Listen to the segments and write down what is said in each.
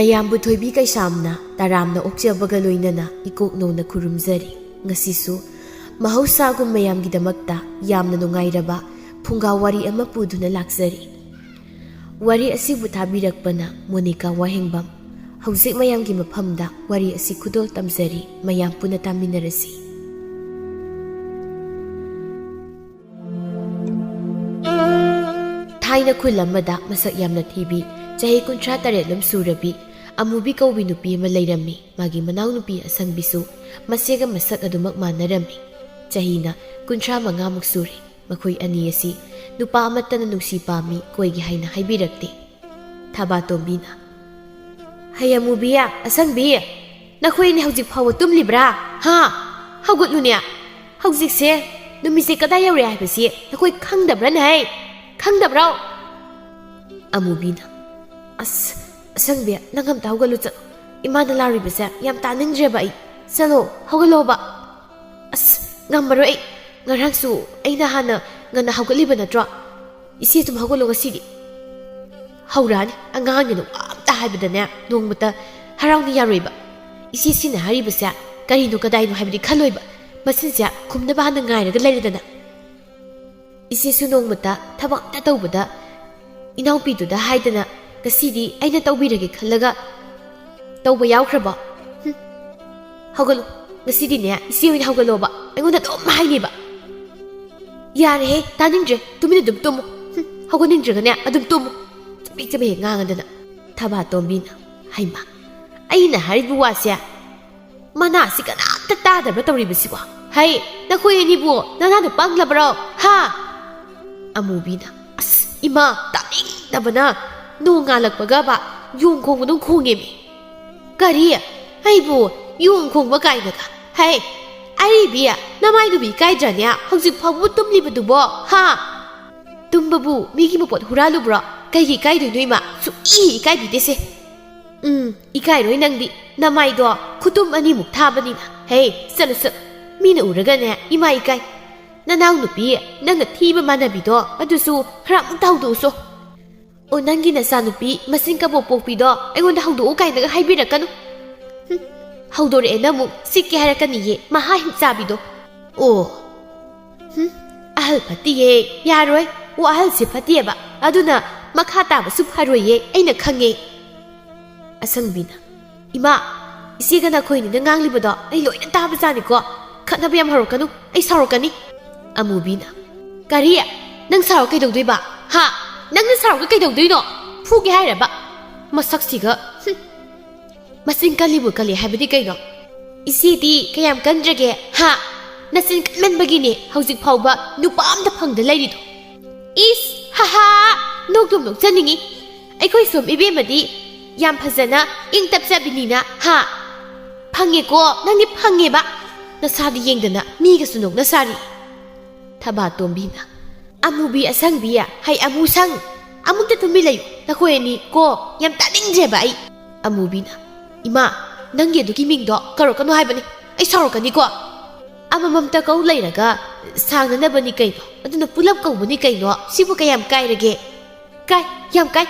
ꯃꯌꯥꯝꯕꯨ ꯊꯣꯏꯕꯤ ꯀꯩꯁꯥꯝꯅ ꯇꯔꯥꯝꯅ ꯑꯣꯛꯆꯕꯒ ꯂꯣꯏꯅꯅ ꯏꯀꯣꯛ ꯅꯧꯅ ꯈꯨꯔꯨꯝꯖꯔꯤ꯫ ꯉꯁꯤꯁꯨ ꯃꯍꯧꯁꯥꯒꯨꯝ ꯃꯌꯥꯝꯒꯤꯗꯃꯛꯇ ꯌꯥꯝꯅ ꯅꯨꯡꯉꯥꯏꯔꯕ ꯐꯨꯡꯒꯥ ꯋꯥꯔꯤ ꯑꯃ ꯄꯨꯗꯨꯅ ꯂꯥꯛꯆꯔꯤ꯫ ꯋꯥꯔꯤ ꯑꯁꯤꯕꯨ ꯊꯥꯕꯤꯔꯛꯄꯅ ꯃꯣꯅꯤꯀꯥ ꯋꯥꯍꯦꯡꯕꯝ꯫ ꯍꯧꯖꯤꯛ ꯃꯌꯥꯝꯒꯤ ꯃꯐꯝꯗ ꯋꯥꯔꯤ ꯑꯁꯤ ꯈꯨꯗꯣꯜ ꯇꯝꯖꯔꯤ, ꯃꯌꯥꯝ ꯄꯨꯟꯅ ꯇꯥꯃꯤꯟꯅꯔꯁꯤ꯫ ꯊꯥꯏꯅ ꯈꯨꯜ ꯑꯃꯗ ꯃꯁꯛ ꯌꯥꯝꯅ ꯊꯤꯕꯤ, ꯆꯍꯤ 38 ꯁꯨꯔꯕꯤ ꯑꯃꯨꯕꯤ ꯀꯧꯕꯤ ꯅꯨꯄꯤ ꯑꯃ ꯂꯩꯔꯝꯃꯤ꯫ ꯃꯥꯒꯤ ꯃꯅꯥꯎꯅꯨꯄꯤ ꯑꯁꯪꯕꯤꯁꯨ ꯃꯆꯦꯒ ꯃꯁꯛ ꯑꯗꯨꯃꯛ ꯃꯥꯟꯅꯔꯝꯃꯤ꯫ ꯆꯍꯤꯅ 35 ꯁꯨꯔꯦ꯫ ꯃꯈꯣꯏ ꯑꯅꯤ ꯑꯁꯤ ꯅꯨꯄꯥ ꯑꯃꯠꯇꯅ ꯅꯨꯡꯁꯤ ꯄꯥꯝꯃꯤ, ꯀꯣꯏꯒꯦ ꯍꯥꯏꯅ ꯍꯥꯏꯕꯤꯔꯛꯇꯦ꯫ ꯊꯕꯥꯇꯣꯝꯕꯤꯅ, "ꯍꯩ ꯑꯃꯨꯕꯤ, ꯑꯁꯪꯕꯤ, ꯅꯈꯣꯏ ꯑꯅꯤ ꯍꯧꯖꯤꯛ ꯐꯥꯎꯕ ꯇꯨꯝꯂꯤꯕ꯭ꯔꯥ? ꯍꯧꯒꯠꯂꯨꯅꯦ! ꯍꯧꯖꯤꯛꯁꯦ ꯅꯨꯃꯤꯠꯁꯦ ꯀꯗꯥꯏ ꯌꯧꯔꯦ ꯍꯥꯏꯕꯁꯤ ꯅꯈꯣꯏ ꯈꯪꯗꯕ꯭ꯔꯥꯅꯦ? ꯈꯪꯗꯕ꯭ꯔꯣ?" ꯑꯃꯨꯕꯤꯅ, "ꯑꯁ ꯑꯁꯪꯕꯤ, ꯅꯪ ꯑꯝꯇ ꯍꯧꯒꯠꯂꯨ ꯆꯠꯂꯣ. ꯏꯃꯥꯅ ꯂꯥꯎꯔꯤꯕꯁꯦ ꯌꯥꯝ ꯇꯥꯅꯤꯡꯗ꯭ꯔꯦꯕ ꯑꯩ. ꯆꯠꯂꯣ, ꯍꯧꯒꯠꯂꯣꯕ." "ꯑꯁ ꯉꯝꯃꯔꯣꯏ ꯑꯩ. ꯉꯔꯥꯡꯁꯨ ꯑꯩꯅ ꯍꯥꯟꯅ ꯉꯟꯅ ꯍꯧꯒꯠꯂꯤꯕ ꯅꯠꯇ꯭ꯔꯣ? ꯏꯆꯦ ꯑꯗꯨꯝ ꯍꯧꯒꯠꯂꯣ ꯉꯁꯤꯗꯤ." "ꯍꯧꯔꯛꯑꯅꯤ. ꯑꯉꯥꯡꯒꯤꯅ ꯋꯥ ꯑꯝꯇ ꯍꯥꯏꯕꯗꯅꯦ ꯅꯣꯡꯃꯇ ꯍꯔꯥꯎꯅ ꯌꯥꯔꯣꯏꯕ. ꯏꯆꯦꯁꯤꯅ ꯍꯥꯏꯔꯤꯕꯁꯦ ꯀꯔꯤꯅꯣ ꯀꯗꯥꯏꯅꯣ ꯍꯥꯏꯕꯗꯤ ꯈꯜꯂꯣꯏꯕ. ꯃꯆꯤꯟꯁꯦ ꯈꯨꯝꯅꯕ ꯍꯥꯟꯅ ꯉꯥꯏꯔꯒ ꯂꯩꯔꯦꯗꯅ. ꯏꯆꯦꯁꯨ ꯅꯣꯡꯃꯇ ꯊꯕꯛ ꯑꯝꯇ ꯇꯧꯕꯗ ꯏꯅꯥꯎꯄꯤꯗꯨꯗ ꯍꯥꯏꯗꯅ ꯉꯁꯤꯗꯤ ꯑꯩꯅ ꯇꯧꯕꯤꯔꯒꯦ ꯈꯜꯂꯒ ꯇꯧꯕ ꯌꯥꯎꯈ꯭ꯔꯕꯣ? ꯍꯧꯒꯠꯂꯨ. ꯉꯁꯤꯗꯤꯅꯦ ꯏꯆꯦ ꯑꯣꯏꯅ ꯍꯧꯒꯠꯂꯣꯕ. ꯑꯩꯉꯣꯟꯗ ꯑꯗꯨꯝ ꯍꯥꯏꯅꯦꯕ." "ꯌꯥꯔꯦꯍꯦ, ꯇꯥꯅꯤꯡꯗ꯭ꯔꯦ. ꯇꯨꯃꯤꯟꯅ ꯑꯗꯨꯝ ꯇꯨꯝꯃꯨ. ꯍꯧꯒꯠꯅꯤꯡꯗ꯭ꯔꯒꯅꯦ ꯑꯗꯨꯝ ꯇꯨꯝꯃꯨ." ꯆꯕꯦꯠ ꯆꯕꯦꯠ ꯉꯥꯡꯉꯗꯅ. ꯊꯕꯥꯇꯣꯝꯕꯤꯅ, "ꯍꯩꯃꯥ, ꯑꯩꯅ ꯍꯥꯏꯔꯤꯕ ꯋꯥꯁꯦ ꯃꯅꯥꯁꯤ ꯀꯅꯥꯝꯇ ꯇꯥꯗꯕ꯭ꯔꯥ ꯇꯧꯔꯤꯕꯁꯤꯕꯣ? ꯍꯩ, ꯅꯈꯣꯏ ꯑꯅꯤꯕꯨ ꯅꯅꯥꯗ ꯄꯪꯂꯕ꯭ꯔꯣ? ꯑꯃꯨꯕꯤꯅ, "ꯑꯁ ꯏꯃꯥ, ꯇꯥꯅꯤꯡꯗꯕꯅ ꯅꯣꯡ ꯉꯥꯜꯂꯛꯄꯒꯕ ꯌꯣꯡ ꯈꯣꯡꯕꯗꯧ ꯈꯣꯡꯉꯦꯃꯤ." "ꯀꯔꯤ? ꯑꯩꯕꯨ ꯌꯣꯡ ꯈꯣꯡꯕ ꯀꯥꯏꯅꯒ? ꯍꯩ, ꯑꯔꯤꯕꯤ, ꯅꯃꯥꯏꯗꯨꯕꯨ ꯏꯀꯥꯏꯗ꯭ꯔꯅꯦ? ꯍꯧꯖꯤꯛ ꯐꯥꯎꯕ ꯇꯨꯝꯂꯤꯕꯗꯨꯕꯣ? ꯇꯨꯝꯕꯕꯨ ꯃꯤꯒꯤ ꯃꯄꯣꯠ ꯍꯨꯔꯥꯜꯂꯨꯕ꯭ꯔꯣ? ꯀꯩꯒꯤ ꯏꯀꯥꯏꯗꯣꯏꯅꯣ ꯏꯃꯥ? ꯏꯀꯥꯏꯕꯤꯗꯦꯁꯦ." "ꯏꯀꯥꯏꯔꯣꯏ ꯅꯪꯗꯤ. ꯅꯃꯥꯏꯗꯣ ꯈꯨꯇꯨꯝ 2 ꯊꯥꯕꯅꯤꯅ. ꯍꯦ, ꯆꯠꯂꯨ ꯆꯠꯂꯨ. ꯃꯤꯅ ꯎꯔꯒꯅꯦ ꯏꯃꯥ ꯏꯀꯥꯏ. ꯅꯅꯥꯎ ꯅꯨꯄꯤ, ꯅꯪꯅ ꯊꯤꯕ ꯃꯥꯟꯅꯕꯤꯗꯣ ꯑꯗꯨꯁꯨ ꯈꯔ ꯑꯃꯨꯛꯇ ꯍꯧꯗꯣꯛꯎꯁꯣ. ꯑꯣ, ꯅꯪꯒꯤ ꯅꯆꯥꯅꯨꯄꯤ ꯃꯆꯤꯟ ꯀꯕꯣꯛ ꯄꯣꯛꯄꯤꯗꯣ ꯑꯩꯉꯣꯟꯗ ꯍꯧꯗꯣꯛꯎ ꯀꯥꯏꯅꯒ ꯍꯥꯏꯕꯤꯔꯛꯀꯅꯨ. ꯍꯧꯗꯣꯔꯛꯑꯦꯅ ꯑꯃꯨꯛ ꯁꯤꯠꯀꯦ ꯍꯥꯏꯔꯛꯀꯅꯤꯌꯦ, ꯃꯍꯥ ꯍꯤꯡꯆꯥꯕꯤꯗꯣ." "ꯑꯣ, ꯑꯍꯜ ꯐꯠꯇꯤꯌꯦ. ꯌꯥꯔꯣꯏ. ꯑꯍꯜꯁꯦ ꯐꯠꯇꯦꯕ. ꯑꯗꯨꯅ ꯃꯈꯥ ꯇꯥꯕꯁꯨ ꯐꯔꯣꯏꯌꯦ. ꯑꯩꯅ ꯈꯪꯉꯦ." ꯑꯁꯪꯕꯤꯅ, "ꯏꯃꯥ, ꯏꯆꯦꯒ ꯅꯈꯣꯏꯅꯤꯅ ꯉꯥꯡꯂꯤꯕꯗꯣ ꯑꯩ ꯂꯣꯏꯅ ꯇꯥꯕꯖꯥꯠꯅꯤꯀꯣ. ꯈꯠꯅꯕ ꯌꯥꯝ ꯍꯧꯔꯛꯀꯅꯨ. ꯑꯩ ꯁꯥꯎꯔꯛꯀꯅꯤ." ꯑꯃꯨꯕꯤꯅ, "ꯀꯔꯤ? ꯅꯪ ꯁꯥꯎꯔ ꯀꯩꯗꯧꯗꯣꯏꯕ? ꯅꯪꯅ ꯁꯥꯎꯔꯒ ꯀꯩꯗꯧꯗꯣꯏꯅꯣ? ꯐꯨꯒꯦ ꯍꯥꯏꯔꯕ? ꯃꯁꯛꯁꯤꯒ. ꯃꯆꯤꯟ ꯀꯜꯂꯤꯕꯨ ꯀꯜꯂꯤ ꯍꯥꯏꯕꯗꯤ ꯀꯩꯅꯣ? ꯏꯆꯦꯗꯤ ꯀꯌꯥꯝ ꯀꯟꯗ꯭ꯔꯒꯦ? ꯅꯆꯤꯟ ꯀꯟꯃꯟꯕꯒꯤꯅꯦ ꯍꯧꯖꯤꯛ ꯐꯥꯎꯕ ꯅꯨꯄꯥ ꯑꯝꯇ ꯐꯪꯗ ꯂꯩꯔꯤꯗꯣ." "ꯏꯁ, ꯅꯣꯛꯇꯨꯝ ꯅꯣꯛꯆꯅꯤꯡꯉꯤ. ꯑꯩꯈꯣꯏ ꯁꯣꯝ ꯏꯕꯦꯝꯃꯗꯤ ꯌꯥꯝ ꯐꯖꯅ ꯏꯪ ꯇꯞꯆꯕꯤꯅꯤꯅ. ꯐꯪꯉꯦꯀꯣ, ꯅꯪꯗꯤ ꯐꯪꯉꯦꯕ. ꯅꯁꯥꯗꯤ ꯌꯦꯡꯗꯅ ꯃꯤꯒꯁꯨ ꯅꯣꯛꯅ ꯁꯥꯔꯤ." ꯊꯕꯥꯇꯣꯝꯕꯤꯅ, "ꯑꯃꯨꯕꯤ, ꯑꯁꯪꯕꯤ, ꯍꯩ ꯑꯃꯨꯁꯪ, ꯑꯃꯨꯛꯇ ꯇꯨꯃꯤꯟ ꯂꯩꯌꯨ ꯅꯈꯣꯏ ꯑꯅꯤ ꯀꯣ. ꯌꯥꯝ ꯇꯥꯅꯤꯡꯗ꯭ꯔꯦꯕ ꯑꯩ." ꯑꯃꯨꯕꯤꯅ, "ꯏꯃꯥ, ꯅꯪꯒꯤ ꯑꯗꯨꯒꯤ ꯃꯤꯡꯗꯣ ꯀꯧꯔꯛꯀꯅꯨ ꯍꯥꯏꯕꯅꯤ. ꯑꯩ ꯁꯥꯎꯔꯛꯀꯅꯤꯀꯣ. ꯑꯃꯃꯝꯇ ꯀꯧ ꯂꯩꯔꯒ ꯁꯥꯡꯅꯅꯕꯅꯤ ꯀꯩꯅꯣ. ꯑꯗꯨꯅ ꯄꯨꯂꯞ ꯀꯧꯕꯅꯤ ꯀꯩꯅꯣ. ꯁꯤꯕꯨ ꯀꯌꯥꯝ ꯀꯥꯏꯔꯒꯦ? ꯀꯥꯏ, ꯌꯥꯝ ꯀꯥꯏ.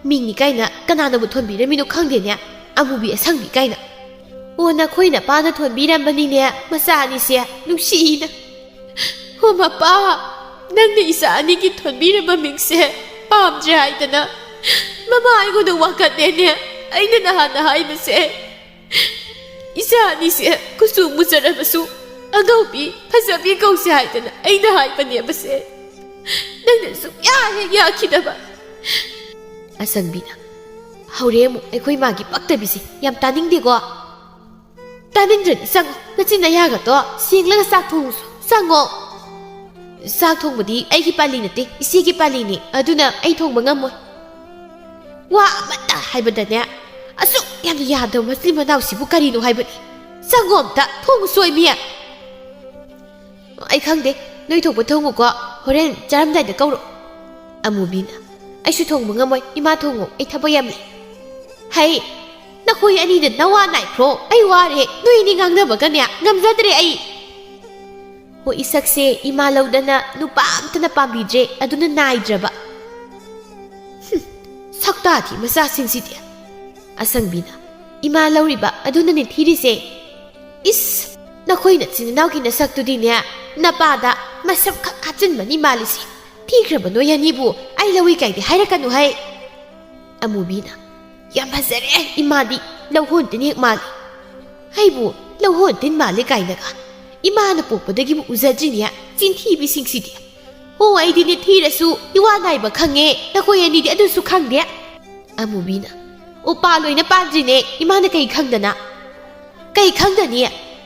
ꯃꯤꯡꯅꯤ ꯀꯥꯏꯅ ꯀꯅꯥꯅꯕꯨ ꯊꯣꯟꯕꯤꯔꯝꯃꯤꯅꯣ ꯈꯪꯗꯦꯅꯦ. ꯑꯃꯨꯕꯤ, ꯑꯁꯪꯕꯤ ꯀꯥꯏꯅ. ꯑꯣ, ꯅꯈꯣꯏ ꯅꯄꯥꯅ ꯊꯣꯟꯕꯤꯔꯝꯕꯅꯤꯅꯦ ꯃꯆꯥ ꯑꯅꯤꯁꯦ ꯅꯨꯡꯁꯤꯅ. ꯑꯣ ꯃꯄꯥ, ꯅꯪꯅ ꯏꯆꯥ ꯑꯅꯤꯒꯤ ꯊꯣꯟꯕꯤꯔꯝꯕ ꯃꯤꯡꯁꯦ ꯄꯥꯝꯗ꯭ꯔꯦ ꯍꯥꯏꯗꯅ ꯃꯃꯥ ꯑꯩꯉꯣꯟꯗ ꯋꯥꯀꯠꯅꯦꯅꯦ. ꯑꯩꯅ ꯅꯍꯥꯟꯅ ꯍꯥꯏꯕꯁꯦ ꯏꯆꯥ ꯑꯅꯤꯁꯦ ꯀꯨꯆꯨ ꯃꯨꯖꯔꯕꯁꯨ ꯑꯉꯧꯕꯤ ꯐꯖꯕꯤ ꯀꯧꯁꯦ ꯍꯥꯏꯗꯅ ꯑꯩꯅ ꯍꯥꯏꯕꯅꯦꯕꯁꯦ. ꯅꯪꯅ ꯁꯨꯛꯌꯥ ꯍꯦꯛ ꯌꯥꯈꯤꯗꯕ." ꯑꯁꯪꯕꯤꯅ, "ꯍꯧꯔꯦ ꯑꯃꯨꯛ ꯑꯩꯈꯣꯏ ꯃꯥꯒꯤ ꯄꯛꯇꯕꯤꯁꯦ. ꯌꯥꯝ ꯇꯥꯅꯤꯡꯗꯦꯀꯣ. ꯇꯥꯅꯤꯡꯗ꯭ꯔꯗꯤ ꯆꯪꯉꯣ. ꯅꯆꯤꯟ ꯅꯌꯥꯒꯗꯣ ꯁꯦꯡꯂꯒ ꯆꯥꯛ ꯊꯣꯡꯉꯨꯁꯨ. ꯆꯪꯉꯣ." "ꯆꯥꯛ ꯊꯣꯡꯕꯗꯤ ꯑꯩꯒꯤ ꯄꯥꯂꯤ ꯅꯠꯇꯦ, ꯏꯆꯦꯒꯤ ꯄꯥꯂꯤꯅꯤ. ꯑꯗꯨꯅ ꯑꯩ ꯊꯣꯡꯕ ꯉꯝꯃꯣꯏ." ꯋꯥ ꯑꯃꯠꯇ ꯍꯥꯏꯕꯗꯅꯦ ꯑꯁꯨꯛ ꯌꯥꯝꯅ ꯌꯥꯗꯕ ꯃꯆꯤꯟ ꯃꯅꯥꯎꯁꯤꯕꯨ ꯀꯔꯤꯅꯣ ꯍꯥꯏꯕꯅꯤ. "ꯆꯪꯉꯣ ꯑꯝꯇ. ꯊꯣꯡꯉꯨꯁꯨ ꯑꯣꯏꯃꯤ." "ꯑꯩ ꯈꯪꯗꯦ. ꯅꯣꯏ ꯊꯣꯛꯄ ꯊꯣꯡꯉꯨꯀꯣ. ꯍꯣꯔꯦꯟ ꯆꯥꯔꯝꯗꯥꯏꯗ ꯀꯧꯔꯣ." ꯑꯃꯨꯕꯤꯅ, "ꯑꯩꯁꯨ ꯊꯣꯡꯕ ꯉꯝꯃꯣꯏ. ꯏꯃꯥ ꯊꯣꯡꯉꯣ. ꯑꯩ ꯊꯕꯛ ꯌꯥꯝ ꯂꯩ." "ꯍꯩ, ꯅꯈꯣꯏ ꯑꯅꯤꯗ ꯅꯋꯥ ꯅꯥꯏꯈ꯭ꯔꯣ. ꯑꯩ ꯋꯥꯔꯦ. ꯅꯣꯏ ꯑꯅꯤ ꯉꯥꯡꯅꯕꯒꯅꯦ ꯉꯝꯖꯗ꯭ꯔꯦ ꯑꯩ." "ꯍꯣ, ꯏꯁꯛꯁꯦ ꯏꯃꯥ ꯂꯧꯗꯅ ꯅꯨꯄꯥ ꯑꯝꯇꯅ ꯄꯥꯝꯕꯤꯗ꯭ꯔꯦ. ꯑꯗꯨꯅ ꯅꯥꯏꯗ꯭ꯔꯕ. ꯁꯛꯇꯥꯗꯤ ꯃꯆꯥꯁꯤꯡꯁꯤꯗꯤ." ꯑꯁꯪꯕꯤꯅ ꯏꯃꯥ ꯂꯧꯔꯤꯕ ꯑꯗꯨꯅꯅꯦ ꯊꯤꯔꯤꯁꯦ ꯏꯁ ꯅꯈꯣꯏ ꯅꯆꯤꯟ ꯅꯅꯥꯎꯒꯤ ꯅꯁꯛꯇꯨꯗꯤꯅꯦ ꯅꯄꯥꯗ ꯃꯁꯝ ꯈꯛ ꯍꯥꯞꯆꯤꯟꯕꯅꯤ ꯃꯥꯜꯂꯤꯁꯤ ꯊꯤꯈ꯭ꯔꯕ ꯅꯣꯏ ꯑꯅꯤꯕꯨ ꯑꯩ ꯂꯧꯏ ꯀꯥꯏꯗꯤ ꯍꯥꯏꯔꯛꯀꯅꯨ ꯍꯩ ꯑꯃꯨꯕꯤꯅ ꯌꯥꯝ ꯐꯖꯔꯦ ꯏꯃꯥꯗꯤ ꯂꯧꯍꯣꯟ ꯇꯤꯟ ꯍꯦꯛ ꯃꯥꯜꯂꯤ ꯑꯩꯕꯨ ꯂꯧꯍꯣꯟ ꯇꯤꯟ ꯃꯥꯜꯂꯤ ꯀꯥꯏꯅꯒ ꯏꯃꯥꯅ ꯄꯣꯛꯄꯗꯒꯤꯕꯨ ꯎꯖꯗ꯭ꯔꯤꯅꯦ ꯆꯤꯟꯊꯤꯕꯤꯁꯤꯡꯁꯤꯗꯤ ꯍꯣ ꯑꯩꯗꯤꯅꯦ ꯊꯤꯔꯁꯨ ꯏꯋꯥ ꯅꯥꯏꯕ ꯈꯪꯉꯦ ꯅꯈꯣꯏ ꯑꯅꯤꯗꯤ ꯑꯗꯨꯁꯨ ꯈꯪꯗꯦ ꯑꯃꯨꯕꯤꯅ ꯑꯣ ꯄꯥꯜꯂꯣꯏꯅ ꯄꯥꯟꯗ꯭ꯔꯤꯅꯦ ꯏꯃꯥꯅ ꯀꯩ ꯈꯪꯗꯅ ꯀꯩ ꯈꯪꯗꯅꯤ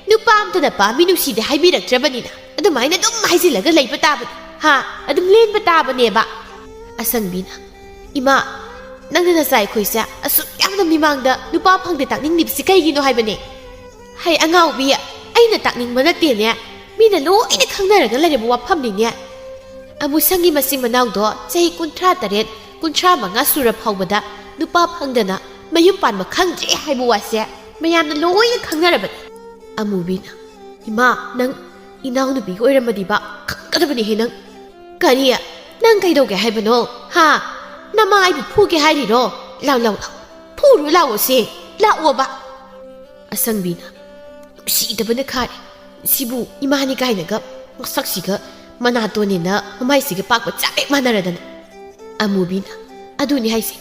ꯅꯨꯄꯥ ꯑꯝꯇꯅ ꯄꯥꯝꯃꯤ ꯅꯨꯡꯁꯤꯗꯦ ꯍꯥꯏꯕꯤꯔꯛꯇ꯭ꯔꯕꯅꯤꯅ ꯑꯗꯨꯃꯥꯏꯅ ꯑꯗꯨꯝ ꯍꯥꯏꯖꯤꯜꯂꯒ ꯂꯩꯕ ꯇꯥꯕꯅꯤ ꯍꯥ ꯑꯗꯨꯝ ꯂꯦꯟꯕ ꯇꯥꯕꯅꯦꯕ ꯑꯁꯪꯕꯤꯅ ꯏꯃꯥ ꯅꯪꯅ ꯅꯆꯥ ꯑꯩꯈꯣꯏꯁꯦ ꯑꯁꯨꯛ ꯌꯥꯝꯅ ꯃꯤꯃꯥꯡꯗ ꯅꯨꯄꯥ ꯐꯪꯗꯦ ꯇꯥꯛꯅꯤꯡꯂꯤꯕꯁꯤ ꯀꯩꯒꯤꯅꯣ ꯍꯥꯏꯕꯅꯦ ꯍꯩ ꯑꯉꯥꯎꯕꯤ ꯑꯩꯅ ꯇꯥꯛꯅꯤꯡꯕ ꯅꯠꯇꯦꯅꯦ ꯃꯤꯅ ꯂꯣꯏꯅ ꯈꯪꯅꯔꯒ ꯂꯩꯔꯕ ꯋꯥꯐꯝꯅꯤꯅꯦ ꯑꯃꯨꯁꯪꯒꯤ ꯃꯆꯤꯟ ꯃꯅꯥꯎꯗꯣ ꯆꯍꯤ 38 35 ꯁꯨꯔ ꯐꯥꯎꯕꯗ ꯅꯨꯄꯥ ꯐꯪꯗꯅ ꯃꯌꯨꯝ ꯄꯥꯟꯕ ꯈꯪꯗ꯭ꯔꯦ ꯍꯥꯏꯕ ꯋꯥꯁꯦ ꯃꯌꯥꯝꯅ ꯂꯣꯏꯅ ꯈꯪꯅꯔꯕꯅꯤ ꯑꯃꯨꯕꯤꯅ ꯏꯃꯥ ꯅꯪ ꯏꯅꯥꯎꯅꯨꯄꯤꯒ ꯑꯣꯏꯔꯝꯃꯗꯤꯕ ꯈꯪꯒꯗꯕꯅꯤꯍꯦ ꯅꯪ ꯀꯔꯤ ꯅꯪ ꯀꯩꯗꯧꯒꯦ ꯍꯥꯏꯕꯅꯣ ꯍꯥ ꯅꯃꯥ ꯑꯩꯕꯨ ꯐꯨꯒꯦ ꯍꯥꯏꯔꯤꯔꯣ ꯂꯥꯎ ꯂꯥꯎ ꯂꯥꯎ ꯐꯨꯔꯨ ꯂꯥꯛꯑꯣꯁꯦ ꯂꯥꯛꯑꯣꯕ ꯑꯁꯪꯕꯤꯅ ꯅꯨꯡꯁꯤꯗꯕꯅ ꯈꯥꯔꯦ ꯁꯤꯕꯨ ꯏꯃꯥꯅꯤ ꯀꯥꯏꯅꯒ ꯃꯁꯛꯁꯤꯒ ꯃꯅꯥꯇꯣꯟꯅꯦꯅ ꯃꯃꯥꯏꯁꯤꯒ ꯄꯥꯛꯄ ꯆꯞ ꯍꯦꯛ ꯃꯥꯟꯅꯔꯗꯅ ꯑꯃꯨꯕꯤꯅ ꯑꯗꯨꯅꯤ ꯍꯥꯏꯁꯦ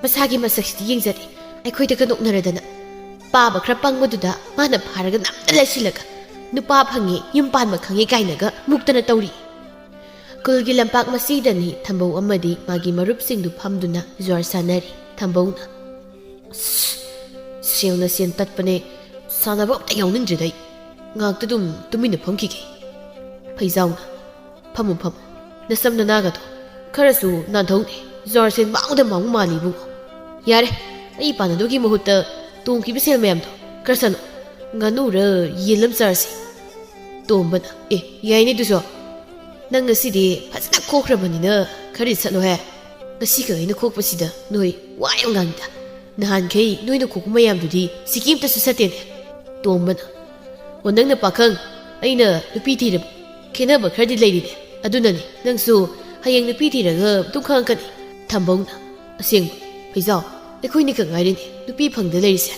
ꯃꯁꯥꯒꯤ ꯃꯁꯛꯁꯤꯗꯤ ꯌꯦꯡꯖꯗꯦ ꯑꯩꯈꯣꯏꯗꯒ ꯅꯣꯛꯅꯔꯗꯅ ꯄꯥꯕ ꯈꯔ ꯄꯪꯕꯗꯨꯗ ꯃꯥꯅ ꯐꯥꯔꯒ ꯅꯝꯅ ꯂꯩꯁꯤꯜꯂꯒ ꯅꯨꯄꯥ ꯐꯪꯉꯦ ꯌꯨꯝ ꯄꯥꯟꯕ ꯈꯪꯉꯦ ꯀꯥꯏꯅꯒ ꯃꯨꯛꯇꯅ ꯇꯧꯔꯤ ꯈꯨꯜꯒꯤ ꯂꯝꯄꯥꯛ ꯃꯁꯤꯗꯅꯤ ꯊꯝꯕꯧ ꯑꯃꯗꯤ ꯃꯥꯒꯤ ꯃꯔꯨꯞꯁꯤꯡꯗꯨ ꯐꯝꯗꯨꯅ ꯖ꯭ꯋꯥꯔ ꯁꯥꯟꯅꯔꯤ ꯊꯝꯕꯧꯅ ꯁꯦꯜꯅ ꯁꯦꯟ ꯇꯠꯄꯅꯦ ꯁꯥꯟꯅꯕ ꯑꯝꯇ ꯌꯥꯎꯅꯤꯡꯗ꯭ꯔꯦꯗ ꯉꯥꯛꯇ ꯑꯗꯨꯝ ꯇꯨꯃꯤꯟꯅ ꯐꯝꯈꯤꯒꯦ ꯐꯩꯖꯥꯎꯅ ꯐꯝꯃꯨ ꯐꯝꯃꯨ ꯅꯁꯝ ꯅꯅꯥꯒꯗꯣ ꯈꯔꯁꯨ ꯅꯥꯟꯊꯧꯅꯦ ꯖ꯭ꯋꯥꯔ ꯁꯦꯟ ꯃꯥꯡꯗ ꯃꯥꯡꯕ ꯃꯥꯜꯂꯤ ꯏꯕꯨꯡꯉꯣ ꯌꯥꯔꯦ ꯑꯩ ꯄꯥꯟꯅꯗꯨꯒꯤ ꯃꯍꯨꯠꯇ ꯇꯣꯡꯈꯤꯕ ꯁꯦꯜ ꯃꯌꯥꯝꯗꯣ ꯈꯔ ꯁꯅꯨ ꯉꯥꯅꯨꯔ ꯌꯦꯟ ꯑꯃ ꯆꯥꯔꯁꯤ ꯇꯣꯝꯕꯅ ꯌꯥꯏꯅꯦ ꯑꯗꯨꯁꯨ ꯅꯪ ꯉꯁꯤꯗꯤ ꯐꯖꯅ ꯈꯣꯛꯈ꯭ꯔꯕꯅꯤꯅ ꯈꯔꯗꯤ ꯆꯠꯂꯣꯍꯦ ꯉꯁꯤꯒ ꯑꯩꯅ ꯈꯣꯛꯄꯁꯤꯗ ꯅꯣꯏ ꯋꯥ ꯌꯥꯝ ꯉꯥꯡꯉꯤꯗ ꯅꯍꯥꯟꯈꯩ ꯅꯣꯏꯅ ꯈꯣꯛꯄ ꯃꯌꯥꯝꯗꯨꯗꯤ ꯁꯤꯀꯤ ꯑꯝꯇꯁꯨ ꯆꯠꯇꯦꯅꯦ ꯇꯣꯝꯕꯅ ꯑꯣ ꯅꯪꯅ ꯄꯥꯈꯪ ꯑꯩꯅ ꯅꯨꯄꯤ ꯊꯤꯔꯕ ꯈꯦꯠꯅꯕ ꯈꯔꯗꯤ ꯂꯩꯔꯤꯅꯦ ꯑꯗꯨꯅꯅꯤ ꯅꯪꯁꯨ ꯍꯌꯦꯡ ꯅꯨꯄꯤ ꯊꯤꯔꯒ ꯑꯗꯨꯝ ꯈꯪꯉꯛꯀꯅꯤ ꯊꯝꯕꯧꯅ ꯑꯁꯦꯡꯕ ꯐꯩꯖꯥꯎ ꯑꯩꯈꯣꯏꯅꯤ ꯈꯛ ꯉꯥꯏꯔꯤꯅꯦ ꯅꯨꯄꯤ ꯐꯪꯗ ꯂꯩꯔꯤꯁꯦ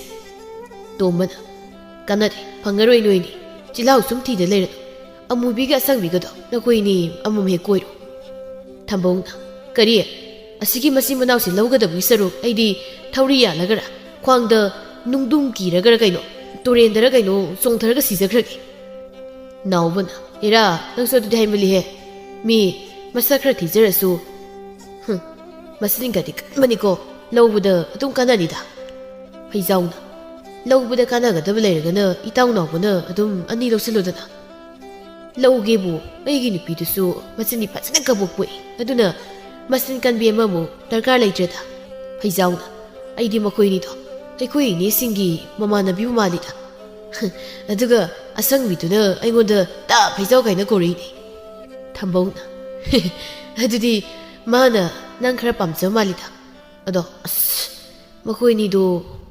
ꯇꯣꯝꯕꯅ ꯀꯥꯟꯅꯗꯦ ꯐꯪꯉꯔꯣꯏ ꯅꯣꯏꯅꯤ ꯆꯤꯜꯍꯥꯎ ꯁꯨꯝ ꯊꯤꯗ ꯂꯩꯔꯅꯨ ꯑꯃꯨꯕꯤꯒ ꯑꯁꯪꯕꯤꯒꯗꯣ ꯅꯈꯣꯏꯅꯤ ꯑꯃꯃꯝ ꯍꯦꯛ ꯀꯣꯏꯔꯣ ꯊꯝꯕꯧꯅ ꯀꯔꯤ ꯑꯁꯤꯒꯤ ꯃꯆꯤꯟ ꯃꯅꯥꯎꯁꯤ ꯂꯧꯒꯗꯕꯒꯤ ꯁꯔꯨꯛ ꯑꯩꯗꯤ ꯊꯧꯔꯤ ꯌꯥꯜꯂꯒꯔ ꯈ꯭ꯋꯥꯡꯗ ꯅꯨꯡꯗꯨꯝ ꯀꯤꯔꯒꯔ ꯀꯩꯅꯣ ꯇꯨꯔꯦꯟꯗꯔ ꯀꯩꯅꯣ ꯆꯣꯡꯊꯔꯒ ꯁꯤꯖꯈ꯭ꯔꯒꯦ ꯅꯥꯎꯕꯅ ꯏꯔꯥ ꯅꯪꯁꯨ ꯑꯗꯨꯗꯤ ꯍꯩꯃꯜꯂꯤꯍꯦ ꯃꯤ ꯃꯁꯛ ꯈꯔ ꯊꯤꯖꯔꯁꯨ ꯃꯁꯤꯡꯒꯗꯤ ꯀꯟꯕꯅꯤꯀꯣ ꯂꯧꯕꯗ ꯑꯗꯨꯝ ꯀꯥꯟꯅꯅꯤꯗ ꯐꯩꯖꯥꯎꯅ ꯂꯧꯕꯗ ꯀꯥꯟꯅꯒꯗꯕ ꯂꯩꯔꯒꯅ ꯏꯇꯥꯎ ꯅꯥꯎꯕꯅ ꯑꯗꯨꯝ ꯑꯅꯤ ꯂꯧꯁꯤꯜꯂꯨꯗꯅ ꯂꯧꯒꯦꯕꯨ ꯑꯩꯒꯤ ꯅꯨꯄꯤꯗꯨꯁꯨ ꯃꯆꯤꯟꯗꯤ ꯐꯖꯅ ꯀꯕꯣꯛ ꯄꯣꯛꯏ ꯑꯗꯨꯅ ꯃꯆꯤꯟ ꯀꯟꯕꯤ ꯑꯃꯕꯨ ꯗꯔꯀꯥꯔ ꯂꯩꯇ꯭ꯔꯦꯗ ꯐꯩꯖꯥꯎꯅ ꯑꯩꯗꯤ ꯃꯈꯣꯏꯅꯤꯗꯣ ꯑꯩꯈꯣꯏ ꯏꯅꯦꯁꯤꯡꯒꯤ ꯃꯃꯥꯟꯅꯕꯤꯕꯨ ꯃꯥꯜꯂꯤꯗ ꯑꯗꯨꯒ ꯑꯁꯪꯕꯤꯗꯨꯅ ꯑꯩꯉꯣꯟꯗ ꯇꯥ ꯐꯩꯖꯥꯎ ꯀꯥꯏꯅ ꯀꯧꯔꯛꯏꯅꯤ ꯊꯝꯕꯧꯅ ꯑꯗꯨꯗꯤ ꯃꯥꯅ ꯅꯪ ꯈꯔ ꯄꯥꯝꯖꯕ ꯃꯥꯜꯂꯤꯗ ꯑꯗꯣ ꯑꯁ ꯃꯈꯣꯏꯅꯤꯗꯣ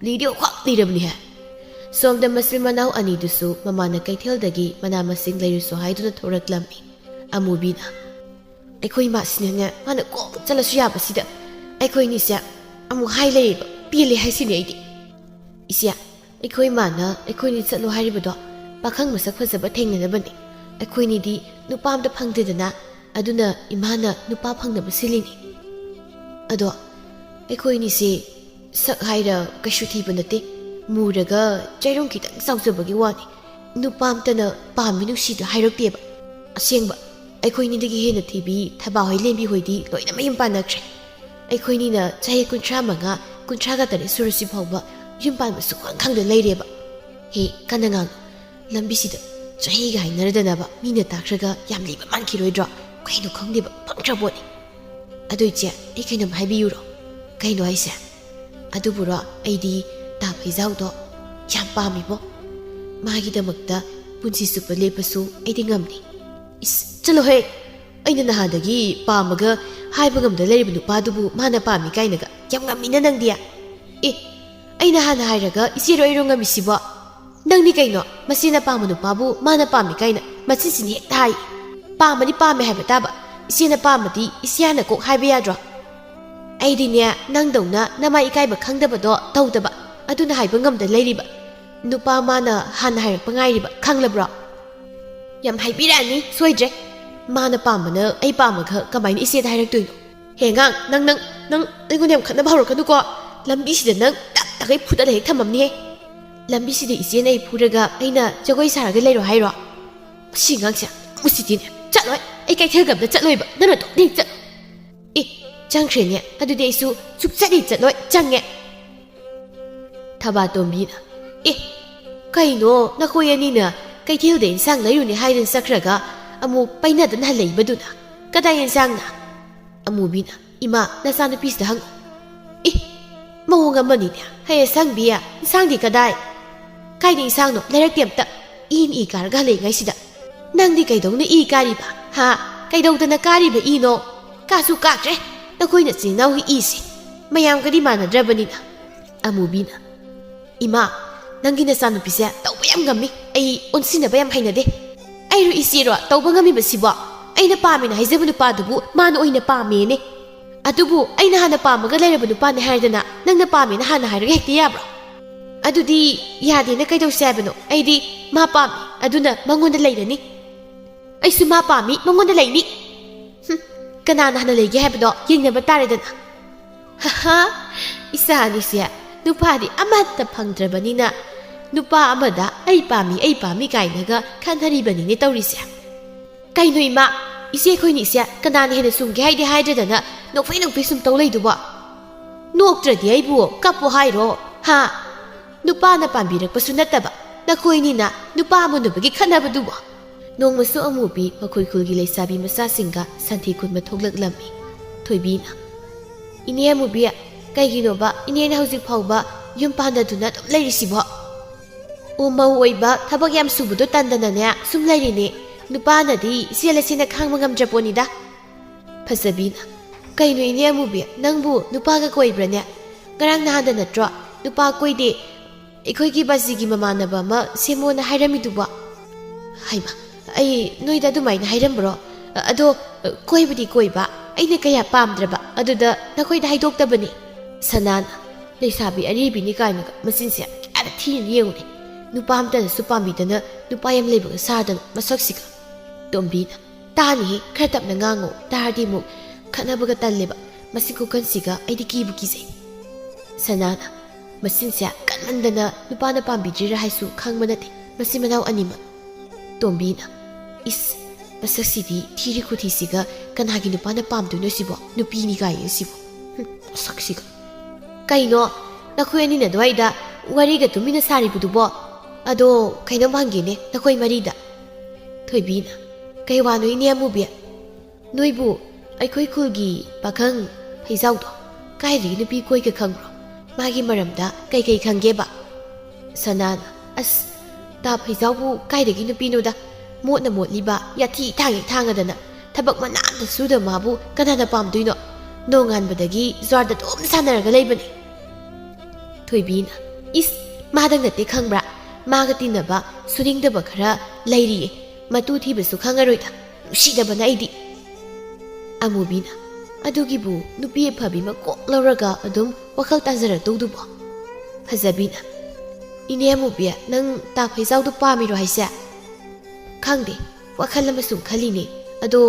ꯂꯤꯗꯤ ꯋꯥꯛ ꯂꯤꯔꯕꯅꯤꯍꯦ ꯁꯣꯝꯗ ꯃꯆꯤꯟ ꯃꯅꯥꯎ ꯑꯅꯤꯗꯨꯁꯨ ꯃꯃꯥꯅ ꯀꯩꯊꯦꯜꯗꯒꯤ ꯃꯅꯥ ꯃꯁꯤꯡ ꯂꯩꯔꯨꯁꯨ ꯍꯥꯏꯗꯨꯅ ꯊꯣꯔꯛꯂꯝꯃꯤ ꯑꯃꯨꯕꯤꯅ ꯑꯩꯈꯣꯏ ꯏꯃꯥꯁꯤꯅꯅꯦ ꯃꯥꯅ ꯀꯣꯛ ꯆꯠꯂꯁꯨ ꯌꯥꯕꯁꯤꯗ ꯑꯩꯈꯣꯏꯅꯤꯁꯦ ꯑꯃꯨꯛ ꯍꯥꯏ ꯂꯩꯌꯦꯕ ꯄꯦꯜꯂꯦ ꯍꯥꯏꯁꯤꯅꯦ ꯑꯩꯗꯤ ꯏꯆꯦ ꯑꯩꯈꯣꯏ ꯏꯃꯥꯅ ꯑꯩꯈꯣꯏꯅꯤ ꯆꯠꯂꯣ ꯍꯥꯏꯔꯤꯕꯗꯣ ꯄꯥꯈꯪ ꯃꯁꯛ ꯐꯖꯕ ꯊꯦꯡꯅꯅꯕꯅꯤ ꯑꯩꯈꯣꯏꯅꯤꯗꯤ ꯅꯨꯄꯥ ꯑꯝꯇ ꯐꯪꯗꯦꯗꯅ ꯑꯗꯨꯅ ꯏꯃꯥꯅ ꯅꯨꯄꯥ ꯐꯪꯅꯕ ꯁꯤꯜꯂꯤꯅꯤ ꯑꯗꯣ ꯑꯩꯈꯣꯏꯅꯤꯁꯦ ꯁꯛ ꯍꯥꯏꯔ ꯀꯩꯁꯨ ꯊꯤꯕ ꯅꯠꯇꯦ ꯃꯨꯔꯒ ꯆꯩꯔꯣꯡ ꯈꯤꯇꯪ ꯆꯥꯎꯖꯕꯒꯤ ꯋꯥꯅꯤ ꯅꯨꯄꯥ ꯑꯝꯇꯅ ꯄꯥꯝꯃꯤ ꯅꯨꯡꯁꯤꯗ ꯍꯥꯏꯔꯛꯇꯦꯕ ꯑꯁꯦꯡꯕ ꯑꯩꯈꯣꯏꯅꯤꯗꯒꯤ ꯍꯦꯟꯅ ꯊꯤꯕꯤ ꯊꯕꯥꯍꯣꯏ ꯂꯦꯝꯕꯤꯍꯣꯏꯗꯤ ꯂꯣꯏꯅ ꯃꯌꯨꯝ ꯄꯥꯟꯅꯈ꯭ꯔꯦ ꯑꯩꯈꯣꯏꯅꯤꯅ ꯆꯍꯤ 35 38 ꯁꯨꯔꯁꯤ ꯐꯥꯎꯕ ꯌꯨꯝ ꯄꯥꯟꯕ ꯁꯨꯛꯈꯪ ꯈꯪꯗ ꯂꯩꯔꯦꯕ ꯍꯦ ꯀꯟꯅ ꯉꯥꯡꯉꯨ ꯂꯝꯕꯤꯁꯤꯗ ꯆꯍꯤꯒ ꯍꯥꯏꯅꯔꯗꯅꯕ ꯃꯤꯅ ꯇꯥꯈ꯭ꯔꯒ ꯌꯥꯝ ꯂꯤꯕ ꯃꯥꯟꯈꯤꯔꯣꯏꯗ꯭ꯔꯣ ꯀꯩꯅꯣ ꯈꯪꯗꯦꯕ ꯐꯪꯗ꯭ꯔꯕꯣꯠꯅꯤ ꯑꯗꯨ ꯏꯆꯦ ꯑꯩ ꯀꯩꯅꯣꯝ ꯍꯥꯏꯕꯤꯌꯨꯔꯣ ꯀꯩꯅꯣ ꯍꯥꯏꯁꯦ ꯑꯗꯨꯕꯨꯔꯣ ꯑꯩꯗꯤ ꯇꯥ ꯐꯩꯖꯥꯎꯗꯣ ꯌꯥꯝ ꯄꯥꯝꯃꯤꯕꯣ ꯃꯥꯒꯤꯗꯃꯛꯇ ꯄꯨꯟꯁꯤ ꯆꯨꯞꯄ ꯂꯦꯞꯄꯁꯨ ꯑꯩꯗꯤ ꯉꯝꯅꯤ ꯏꯁ ꯆꯠꯂꯣꯍꯦ ꯑꯩꯅ ꯅꯍꯥꯟꯗꯒꯤ ꯄꯥꯝꯃꯒ ꯍꯥꯏꯕ ꯉꯝꯗ ꯂꯩꯔꯤꯕ ꯅꯨꯄꯥꯗꯨꯕꯨ ꯃꯥꯅ ꯄꯥꯝꯃꯤ ꯀꯥꯏꯅꯒ ꯌꯥꯝ ꯉꯝꯃꯤꯅ ꯅꯪꯗꯤ ꯑꯩꯅ ꯍꯥꯟꯅ ꯍꯥꯏꯔꯒ ꯏꯆꯦꯔꯣ ꯑꯩꯔꯣ ꯉꯝꯃꯤꯁꯤꯕꯣ ꯅꯪꯗꯤ ꯀꯩꯅꯣ ꯃꯆꯦꯅ ꯄꯥꯝꯕ ꯅꯨꯄꯥꯕꯨ ꯃꯥꯅ ꯄꯥꯝꯃꯤ ꯀꯥꯏꯅ ꯃꯆꯤꯟꯁꯤꯅ ꯍꯦꯛꯇ ꯍꯥꯏ ꯄꯥꯝꯃꯗꯤ ꯄꯥꯝꯃꯦ ꯍꯥꯏꯕ ꯇꯥꯕ ꯏꯆꯦꯅ ꯄꯥꯝꯃꯗꯤ ꯏꯆꯦꯅ ꯀꯣꯛ ꯍꯥꯏꯕ ꯌꯥꯗ꯭ꯔꯣ ꯑꯩꯗꯤꯅꯦ ꯅꯪꯗꯧꯅ ꯅꯃꯥ ꯏꯀꯥꯏꯕ ꯈꯪꯗꯕꯗꯣ ꯇꯧꯗꯕ ꯑꯗꯨꯅ ꯍꯥꯏꯕ ꯉꯝꯗ ꯂꯩꯔꯤꯕ ꯅꯨꯄꯥ ꯃꯥꯅ ꯍꯥꯟꯅ ꯍꯥꯏꯔꯛꯄ ꯉꯥꯏꯔꯤꯕ ꯈꯪꯂꯕ꯭ꯔꯣ ꯌꯥꯝ ꯍꯥꯏꯕꯤꯔꯛꯑꯅꯤ ꯁꯣꯏꯗ꯭ꯔꯦ ꯃꯥꯅ ꯄꯥꯝꯕꯅ ꯑꯩ ꯄꯥꯝꯃꯒ ꯀꯃꯥꯏꯅ ꯏꯆꯦꯗ ꯍꯥꯏꯔꯛꯇꯣꯏꯅꯣ ꯍꯦꯡꯒꯥꯡ ꯅꯪ ꯑꯩꯉꯣꯟꯗ ꯌꯥꯝ ꯈꯠꯅꯕ ꯍꯧꯔꯛꯀꯅꯨꯀꯣ ꯂꯝꯕꯤꯁꯤꯗ ꯅꯪ ꯇꯛꯇꯒꯩ ꯐꯨꯗꯠꯂ ꯍꯦꯛ ꯊꯝꯃꯝꯅꯤꯍꯦ ꯂꯝꯕꯤꯁꯤꯗ ꯏꯆꯦꯅ ꯑꯩ ꯐꯨꯔꯒ ꯑꯩꯅ ꯖꯒꯣꯏ ꯁꯥꯔꯒ ꯂꯩꯔꯣ ꯍꯥꯏꯔꯣ ꯁꯤ ꯉꯥꯡꯁꯦ ꯎꯁꯤꯇꯤꯅꯦ ꯆꯠꯂꯣꯏ ꯑꯩ ꯀꯩꯊꯦꯜꯒ ꯑꯝꯇ ꯆꯠꯂꯣꯏꯕ ꯅꯪꯅ ꯇꯣꯛꯅꯤꯡ ꯆꯠ ꯑꯦ ꯆꯪꯈ꯭ꯔꯦꯅꯦ ꯑꯗꯨꯗꯤ ꯑꯩꯁꯨ ꯁꯨꯛꯆꯠꯂꯤ ꯆꯠꯂꯣꯏ ꯆꯪꯉꯦ ꯊꯕꯥꯇꯣꯝꯕꯤꯅ ꯑꯦ ꯀꯩꯅꯣ ꯅꯈꯣꯏ ꯑꯅꯤꯅ ꯀꯩꯊꯦꯜꯗ ꯏꯟꯁꯥꯡ ꯂꯩꯔꯨꯅꯦ ꯍꯥꯏꯗꯅ ꯆꯠꯈ꯭ꯔꯒ ꯑꯃꯨꯛ ꯄꯩꯅꯗꯅ ꯍꯜꯂꯛꯏꯕꯗꯨꯅ ꯀꯗꯥꯏ ꯏꯟꯁꯥꯡꯅ ꯑꯃꯨꯕꯤꯅ ꯏꯃꯥ ꯅꯆꯥꯅꯨꯄꯤꯁꯤꯗ ꯍꯪꯉꯨ ꯑꯦ ꯃꯑꯣꯡ ꯑꯃꯅꯤꯅꯦ ꯍꯌꯦ ꯁꯪꯕꯤ ꯏꯟꯁꯥꯡꯗꯤ ꯀꯗꯥꯏ ꯀꯥꯏꯗ ꯏꯟꯁꯥꯡꯅꯣ ꯂꯩꯔꯛꯇꯦ ꯑꯝꯇ ꯏ ꯀꯥꯔꯒ ꯍꯜꯂꯛꯏꯉꯩꯁꯤꯗ ꯅꯪꯗꯤ ꯀꯩꯗꯧꯅ ꯏ ꯀꯥꯔꯤꯕ ꯍꯥ ꯀꯩꯗꯧꯗꯅ ꯀꯥꯔꯤꯕ ꯏꯅꯣ ꯀꯥꯁꯨ ꯀꯥꯗ꯭ꯔꯦ ꯅꯈꯣꯏꯅ ꯆꯤꯟ ꯏꯅꯥꯎꯒꯤ ꯏꯁꯤ ꯃꯌꯥꯝꯒꯗꯤ ꯃꯥꯟꯅꯗ꯭ꯔꯕꯅꯤꯅ ꯑꯃꯨꯕꯤꯅ ꯏꯃꯥ ꯅꯪꯒꯤ ꯅꯆꯥꯅꯨꯄꯤꯁꯦ ꯇꯧꯕ ꯌꯥꯝ ꯉꯝꯃꯤ ꯑꯩ ꯑꯣꯟꯁꯤꯟꯅꯕ ꯌꯥꯝ ꯍꯩꯅꯗꯦ ꯑꯩꯔꯣ ꯏꯆꯦꯔꯣ ꯇꯧꯕ ꯉꯝꯃꯤꯕꯁꯤꯕꯣ ꯑꯩꯅ ꯄꯥꯝꯃꯦꯅ ꯍꯥꯏꯖꯕ ꯅꯨꯄꯥꯗꯨꯕꯨ ꯃꯥꯅ ꯑꯣꯏꯅ ꯄꯥꯝꯃꯦꯅꯦ ꯑꯗꯨꯕꯨ ꯑꯩꯅ ꯍꯥꯟꯅ ꯄꯥꯝꯃꯒ ꯂꯩꯔꯕ ꯅꯨꯄꯥꯅꯦ ꯍꯥꯏꯔꯗꯅ ꯅꯪꯅ ꯄꯥꯝꯃꯦꯅ ꯍꯥꯟꯅ ꯍꯥꯏꯔꯒ ꯍꯦꯛꯇ ꯌꯥꯕ꯭ꯔꯣ ꯑꯗꯨꯗꯤ ꯌꯥꯗꯦꯅ ꯀꯩꯗꯧꯁꯦ ꯍꯥꯏꯕꯅꯣ ꯑꯩꯗꯤ ꯃꯥ ꯄꯥꯝꯃꯤ ꯑꯗꯨꯅ ꯃꯉꯣꯟꯗ ꯂꯩꯔꯅꯤ ꯑꯩꯁꯨ ꯃꯥ ꯄꯥꯝꯃꯤ ꯃꯉꯣꯟꯗ ꯂꯩꯅꯤ ꯀꯅꯥꯅ ꯍꯥꯟꯅ ꯂꯩꯒꯦ ꯍꯥꯏꯕꯗꯣ ꯌꯦꯡꯅꯕ ꯇꯥꯔꯦꯗꯅ ꯍꯥ ꯏꯆꯥ ꯑꯅꯤꯁꯦ ꯅꯨꯄꯥꯗꯤ ꯑꯃꯠꯇ ꯐꯪꯗ꯭ꯔꯕꯅꯤꯅ ꯅꯨꯄꯥ ꯑꯃꯗ ꯑꯩ ꯄꯥꯝꯃꯤ ꯀꯥꯏꯅꯒ ꯈꯟꯊꯔꯤꯕꯅꯤꯅꯦ ꯇꯧꯔꯤꯁꯦ ꯀꯩꯅꯣ ꯏꯃꯥ ꯏꯆꯦ ꯑꯩꯈꯣꯏꯅꯤꯁꯦ ꯀꯅꯥꯅ ꯍꯦꯟꯅ ꯆꯨꯝꯒꯦ ꯍꯥꯏꯗ꯭ꯔꯗꯅ ꯅꯣꯛꯐꯩ ꯁꯨꯝ ꯇꯧ ꯂꯩꯗꯨꯕꯣ ꯅꯣꯛꯇ꯭ꯔꯗꯤ ꯑꯩꯕꯨ ꯀꯞꯄꯨ ꯍꯥꯏꯔꯣ ꯍꯥ ꯅꯨꯄꯥꯅ ꯄꯥꯝꯕꯤꯔꯛꯄꯁꯨ ꯅꯠꯇꯕ ꯅꯈꯣꯏꯅꯤꯅ ꯅꯨꯄꯥ ꯑꯃꯨꯟꯅꯕꯒꯤ ꯈꯠꯅꯕꯗꯨꯕꯣ ꯅꯣꯡꯃꯁꯨ ꯑꯃꯨꯕꯤ ꯃꯈꯣꯏ ꯈꯨꯜꯒꯤ ꯂꯩꯁꯥꯕꯤ ꯃꯆꯥꯁꯤꯡꯒ ꯁꯟꯊꯤ ꯈꯨꯟꯕ ꯊꯣꯛꯂꯛꯂꯝꯃꯤ ꯊꯣꯏꯕꯤꯅ ꯏꯅꯦ ꯑꯃꯨꯕꯤ ꯀꯩꯒꯤꯅꯣꯕ ꯏꯅꯦꯅ ꯍꯧꯖꯤꯛ ꯐꯥꯎꯕ ꯌꯨꯝ ꯄꯥꯟꯗꯗꯨꯅ ꯑꯗꯨꯝ ꯂꯩꯔꯤꯁꯤꯕꯣ ꯎꯃꯧ ꯑꯣꯏꯕ ꯊꯕꯛ ꯌꯥꯝ ꯁꯨꯕꯗꯣ ꯇꯟꯗꯅꯅꯦ ꯁꯨꯝ ꯂꯩꯔꯤꯅꯦ ꯅꯨꯄꯥꯅꯗꯤ ꯆꯦꯜꯂꯁꯤꯅ ꯈꯥꯡꯕ ꯉꯝꯗ꯭ꯔꯄꯣꯠꯅꯤꯗ ꯐꯖꯕꯤꯅ ꯀꯩꯅꯣ ꯏꯅꯦ ꯑꯃꯨꯕꯤ ꯅꯪꯕꯨ ꯅꯨꯄꯥꯒ ꯀꯣꯏꯕ꯭ꯔꯅꯦ ꯉꯔꯥꯡ ꯅꯍꯥꯟꯗ ꯅꯠꯇ꯭ꯔꯣ ꯅꯨꯄꯥ ꯀꯣꯏꯗꯦ ꯑꯩꯈꯣꯏꯒꯤ ꯕꯥꯖꯤꯒꯤ ꯃꯃꯥꯟꯅꯕ ꯑꯃ ꯁꯦꯝꯃꯣꯅ ꯍꯥꯏꯔꯝꯃꯤꯗꯨꯕꯣ ꯍꯩꯃ ꯑꯩ ꯅꯣꯏꯗ ꯑꯗꯨꯃꯥꯏꯅ ꯍꯥꯏꯔꯝꯕ꯭ꯔꯣ ꯑꯗꯣ ꯀꯣꯏꯕꯗꯤ ꯀꯣꯏꯕ ꯑꯩꯅ ꯀꯌꯥ ꯄꯥꯝꯗ꯭ꯔꯕ ꯑꯗꯨꯗ ꯅꯈꯣꯏꯗ ꯍꯥꯏꯗꯣꯛꯇꯕꯅꯤ ꯁꯅꯥꯅ ꯂꯩꯁꯥꯕꯤ ꯑꯔꯤꯕꯤꯅꯤ ꯀꯥꯏꯅꯒ ꯃꯆꯤꯟꯁꯦ ꯀꯌꯥꯗ ꯊꯤꯅ ꯌꯦꯡꯉꯨꯅꯦ ꯅꯨꯄꯥ ꯑꯝꯇꯅꯁꯨ ꯄꯥꯝꯕꯤꯗꯅ ꯅꯨꯄꯥ ꯌꯥꯝ ꯂꯩꯕꯒ ꯁꯥꯗꯅ ꯃꯁꯛꯁꯤꯒ ꯇꯣꯝꯕꯤꯅ ꯇꯥꯅꯤꯍꯦ ꯈꯔ ꯇꯞꯅ ꯉꯥꯡꯉꯣ ꯇꯥꯔꯗꯤ ꯑꯃꯨꯛ ꯈꯠꯅꯕꯒ ꯇꯜꯂꯦꯕ ꯃꯁꯤ ꯈꯨꯀꯟꯁꯤꯒ ꯑꯩꯗꯤ ꯀꯤꯕꯨ ꯀꯤꯖꯩ ꯁꯅꯥꯅ ꯃꯆꯤꯟꯁꯦ ꯀꯟꯃꯟꯗꯅ ꯅꯨꯄꯥꯅ ꯄꯥꯝꯕꯤꯗ꯭ꯔꯤꯔꯥ ꯍꯥꯏꯁꯨ ꯈꯪꯕ ꯅꯠꯇꯦ ꯃꯁꯤ ꯃꯅꯥꯎ ꯑꯅꯤꯃꯛ ꯇꯣꯝꯕꯤꯅ ꯏꯁ ꯃꯁꯛꯁꯤꯗꯤ ꯊꯤꯔꯤ ꯈꯨꯊꯤꯁꯤꯒ ꯀꯅꯥꯒꯤ ꯅꯨꯄꯥꯅ ꯄꯥꯝꯗꯣꯏꯅꯣ ꯁꯤꯕꯣ ꯅꯨꯄꯤꯅꯤ ꯀꯥꯏꯌꯦ ꯁꯤꯕꯣ ꯃꯁꯛꯁꯤꯒ ꯀꯩꯅꯣ ꯅꯈꯣꯏ ꯑꯅꯤꯅ ꯑꯗꯨꯋꯥꯏꯗ ꯋꯥꯔꯤꯒ ꯇꯨꯃꯤꯟꯅ ꯁꯥꯔꯤꯕꯗꯨꯕꯣ ꯑꯗꯣ ꯀꯩꯅꯣꯝ ꯍꯪꯒꯦꯅꯦ ꯅꯈꯣꯏ ꯃꯔꯤꯗ ꯊꯣꯏꯕꯤꯅ ꯀꯩ ꯋꯥꯅꯣ ꯏꯅꯦ ꯑꯃꯨꯕꯤ ꯅꯣꯏꯕꯨ ꯑꯩꯈꯣꯏ ꯈꯨꯜꯒꯤ ꯄꯥꯈꯪ ꯐꯩꯖꯥꯎꯗꯣ ꯀꯥꯏꯗꯒꯤ ꯅꯨꯄꯤ ꯀꯣꯏꯒ ꯈꯪꯕ꯭ꯔꯣ ꯃꯥꯒꯤ ꯃꯔꯝꯗ ꯀꯩꯀꯩ ꯈꯪꯒꯦꯕ ꯁꯅꯥꯅ ꯑꯁ ꯇꯥ ꯐꯩꯖꯥꯎꯕꯨ ꯀꯥꯏꯗꯒꯤ ꯅꯨꯄꯤꯅꯣꯗ ꯃꯣꯠꯅ ꯃꯣꯠꯂꯤꯕ ꯌꯥꯊꯤ ꯊꯥꯡꯉꯗꯅ ꯊꯕꯛ ꯃꯅꯥꯝꯇ ꯁꯨꯗ ꯃꯥꯕꯨ ꯀꯅꯥꯅ ꯄꯥꯝꯗꯣꯏꯅꯣ ꯅꯣꯡꯉꯥꯟꯕꯗꯒꯤ ꯖ꯭ꯋꯥꯔꯗ ꯑꯗꯨꯝ ꯁꯥꯟꯅꯔꯒ ꯂꯩꯕꯅꯤ ꯊꯣꯏꯕꯤꯅ ꯏꯁ ꯃꯥꯗꯪ ꯅꯠꯇꯦ ꯈꯪꯕ꯭ꯔꯥ ꯃꯥꯒ ꯇꯤꯟꯅꯕ ꯁꯨꯅꯤꯡꯗꯕ ꯈꯔ ꯂꯩꯔꯤꯌꯦ ꯃꯇꯨ ꯊꯤꯕꯁꯨ ꯈꯪꯉꯔꯣꯏꯗ ꯅꯨꯡꯁꯤꯗꯕꯅ ꯑꯩꯗꯤ ꯑꯃꯨꯕꯤꯅ ꯑꯗꯨꯒꯤꯕꯨ ꯅꯨꯄꯤ ꯑꯐꯕꯤ ꯑꯃ ꯀꯣꯛ ꯂꯧꯔꯒ ꯑꯗꯨꯝ ꯋꯥꯈꯜ ꯇꯥꯖꯔꯛꯇꯧꯗꯨꯕꯣ ꯐꯖꯕꯤꯅ ꯏꯅꯦ ꯑꯃꯨꯕꯤ ꯅꯪ ꯇꯥ ꯐꯩꯖꯥꯎꯗꯣ ꯄꯥꯝꯃꯤꯔꯣ ꯍꯥꯏꯁꯦ ꯈꯪꯗꯦ ꯋꯥꯈꯜ ꯑꯃ ꯁꯨꯝ ꯈꯜꯂꯤꯅꯦ ꯑꯗꯣ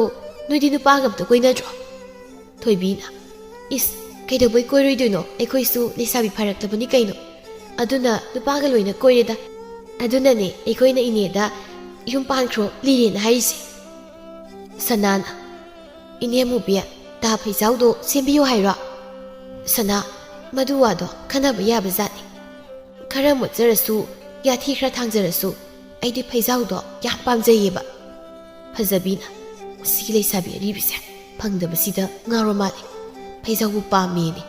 ꯅꯣꯏꯗꯤ ꯅꯨꯄꯥꯒ ꯑꯝꯇ ꯀꯣꯏꯅꯗ꯭ꯔꯣ ꯊꯣꯏꯕꯤꯅ ꯏꯁ ꯀꯩꯗꯧꯕꯩ ꯀꯣꯏꯔꯣꯏꯗꯣꯏꯅꯣ ꯑꯩꯈꯣꯏꯁꯨ ꯂꯩꯁꯥꯕꯤ ꯐꯔꯛꯂꯕꯅꯤ ꯀꯩꯅꯣ ꯑꯗꯨꯅ ꯅꯨꯄꯥꯒ ꯂꯣꯏꯅ ꯀꯣꯏꯔꯦꯗ ꯑꯗꯨꯅꯅꯦ ꯑꯩꯈꯣꯏꯅ ꯏꯅꯦꯗ ꯌꯨꯝ ꯄꯥꯟꯈ꯭ꯔꯣ ꯂꯤꯔꯦꯅ ꯍꯥꯏꯔꯤꯁꯦ ꯁꯅꯥꯅ ꯏꯅꯦ ꯑꯃꯨꯕꯤ ꯇꯥ ꯐꯩꯖꯥꯎꯗꯣ ꯁꯦꯝꯕꯤꯌꯨ ꯍꯥꯏꯔꯣ ꯁꯅꯥ ꯃꯗꯨ ꯋꯥꯗꯣ ꯈꯟꯅꯕ ꯌꯥꯕ ꯖꯥꯠꯅꯤ ꯈꯔ ꯃꯣꯠꯆꯔꯁꯨ ꯌꯥꯊꯤ ꯈꯔ ꯊꯥꯡꯖꯔꯁꯨ ꯑꯩꯗꯤ ꯐꯩꯖꯥꯎꯗꯣ ꯌꯥꯝ ꯄꯥꯝꯖꯩꯌꯦꯕ ꯐꯖꯕꯤꯅ ꯃꯁꯤꯒꯤ ꯂꯩꯁꯥꯕꯤ ꯑꯔꯤꯕꯤꯁꯦ ꯐꯪꯗꯕꯁꯤꯗ ꯉꯥꯎꯔ ꯃꯥꯜꯂꯦ ꯐꯩꯖꯥꯎꯕꯨ ꯄꯥꯝꯃꯦꯅꯦ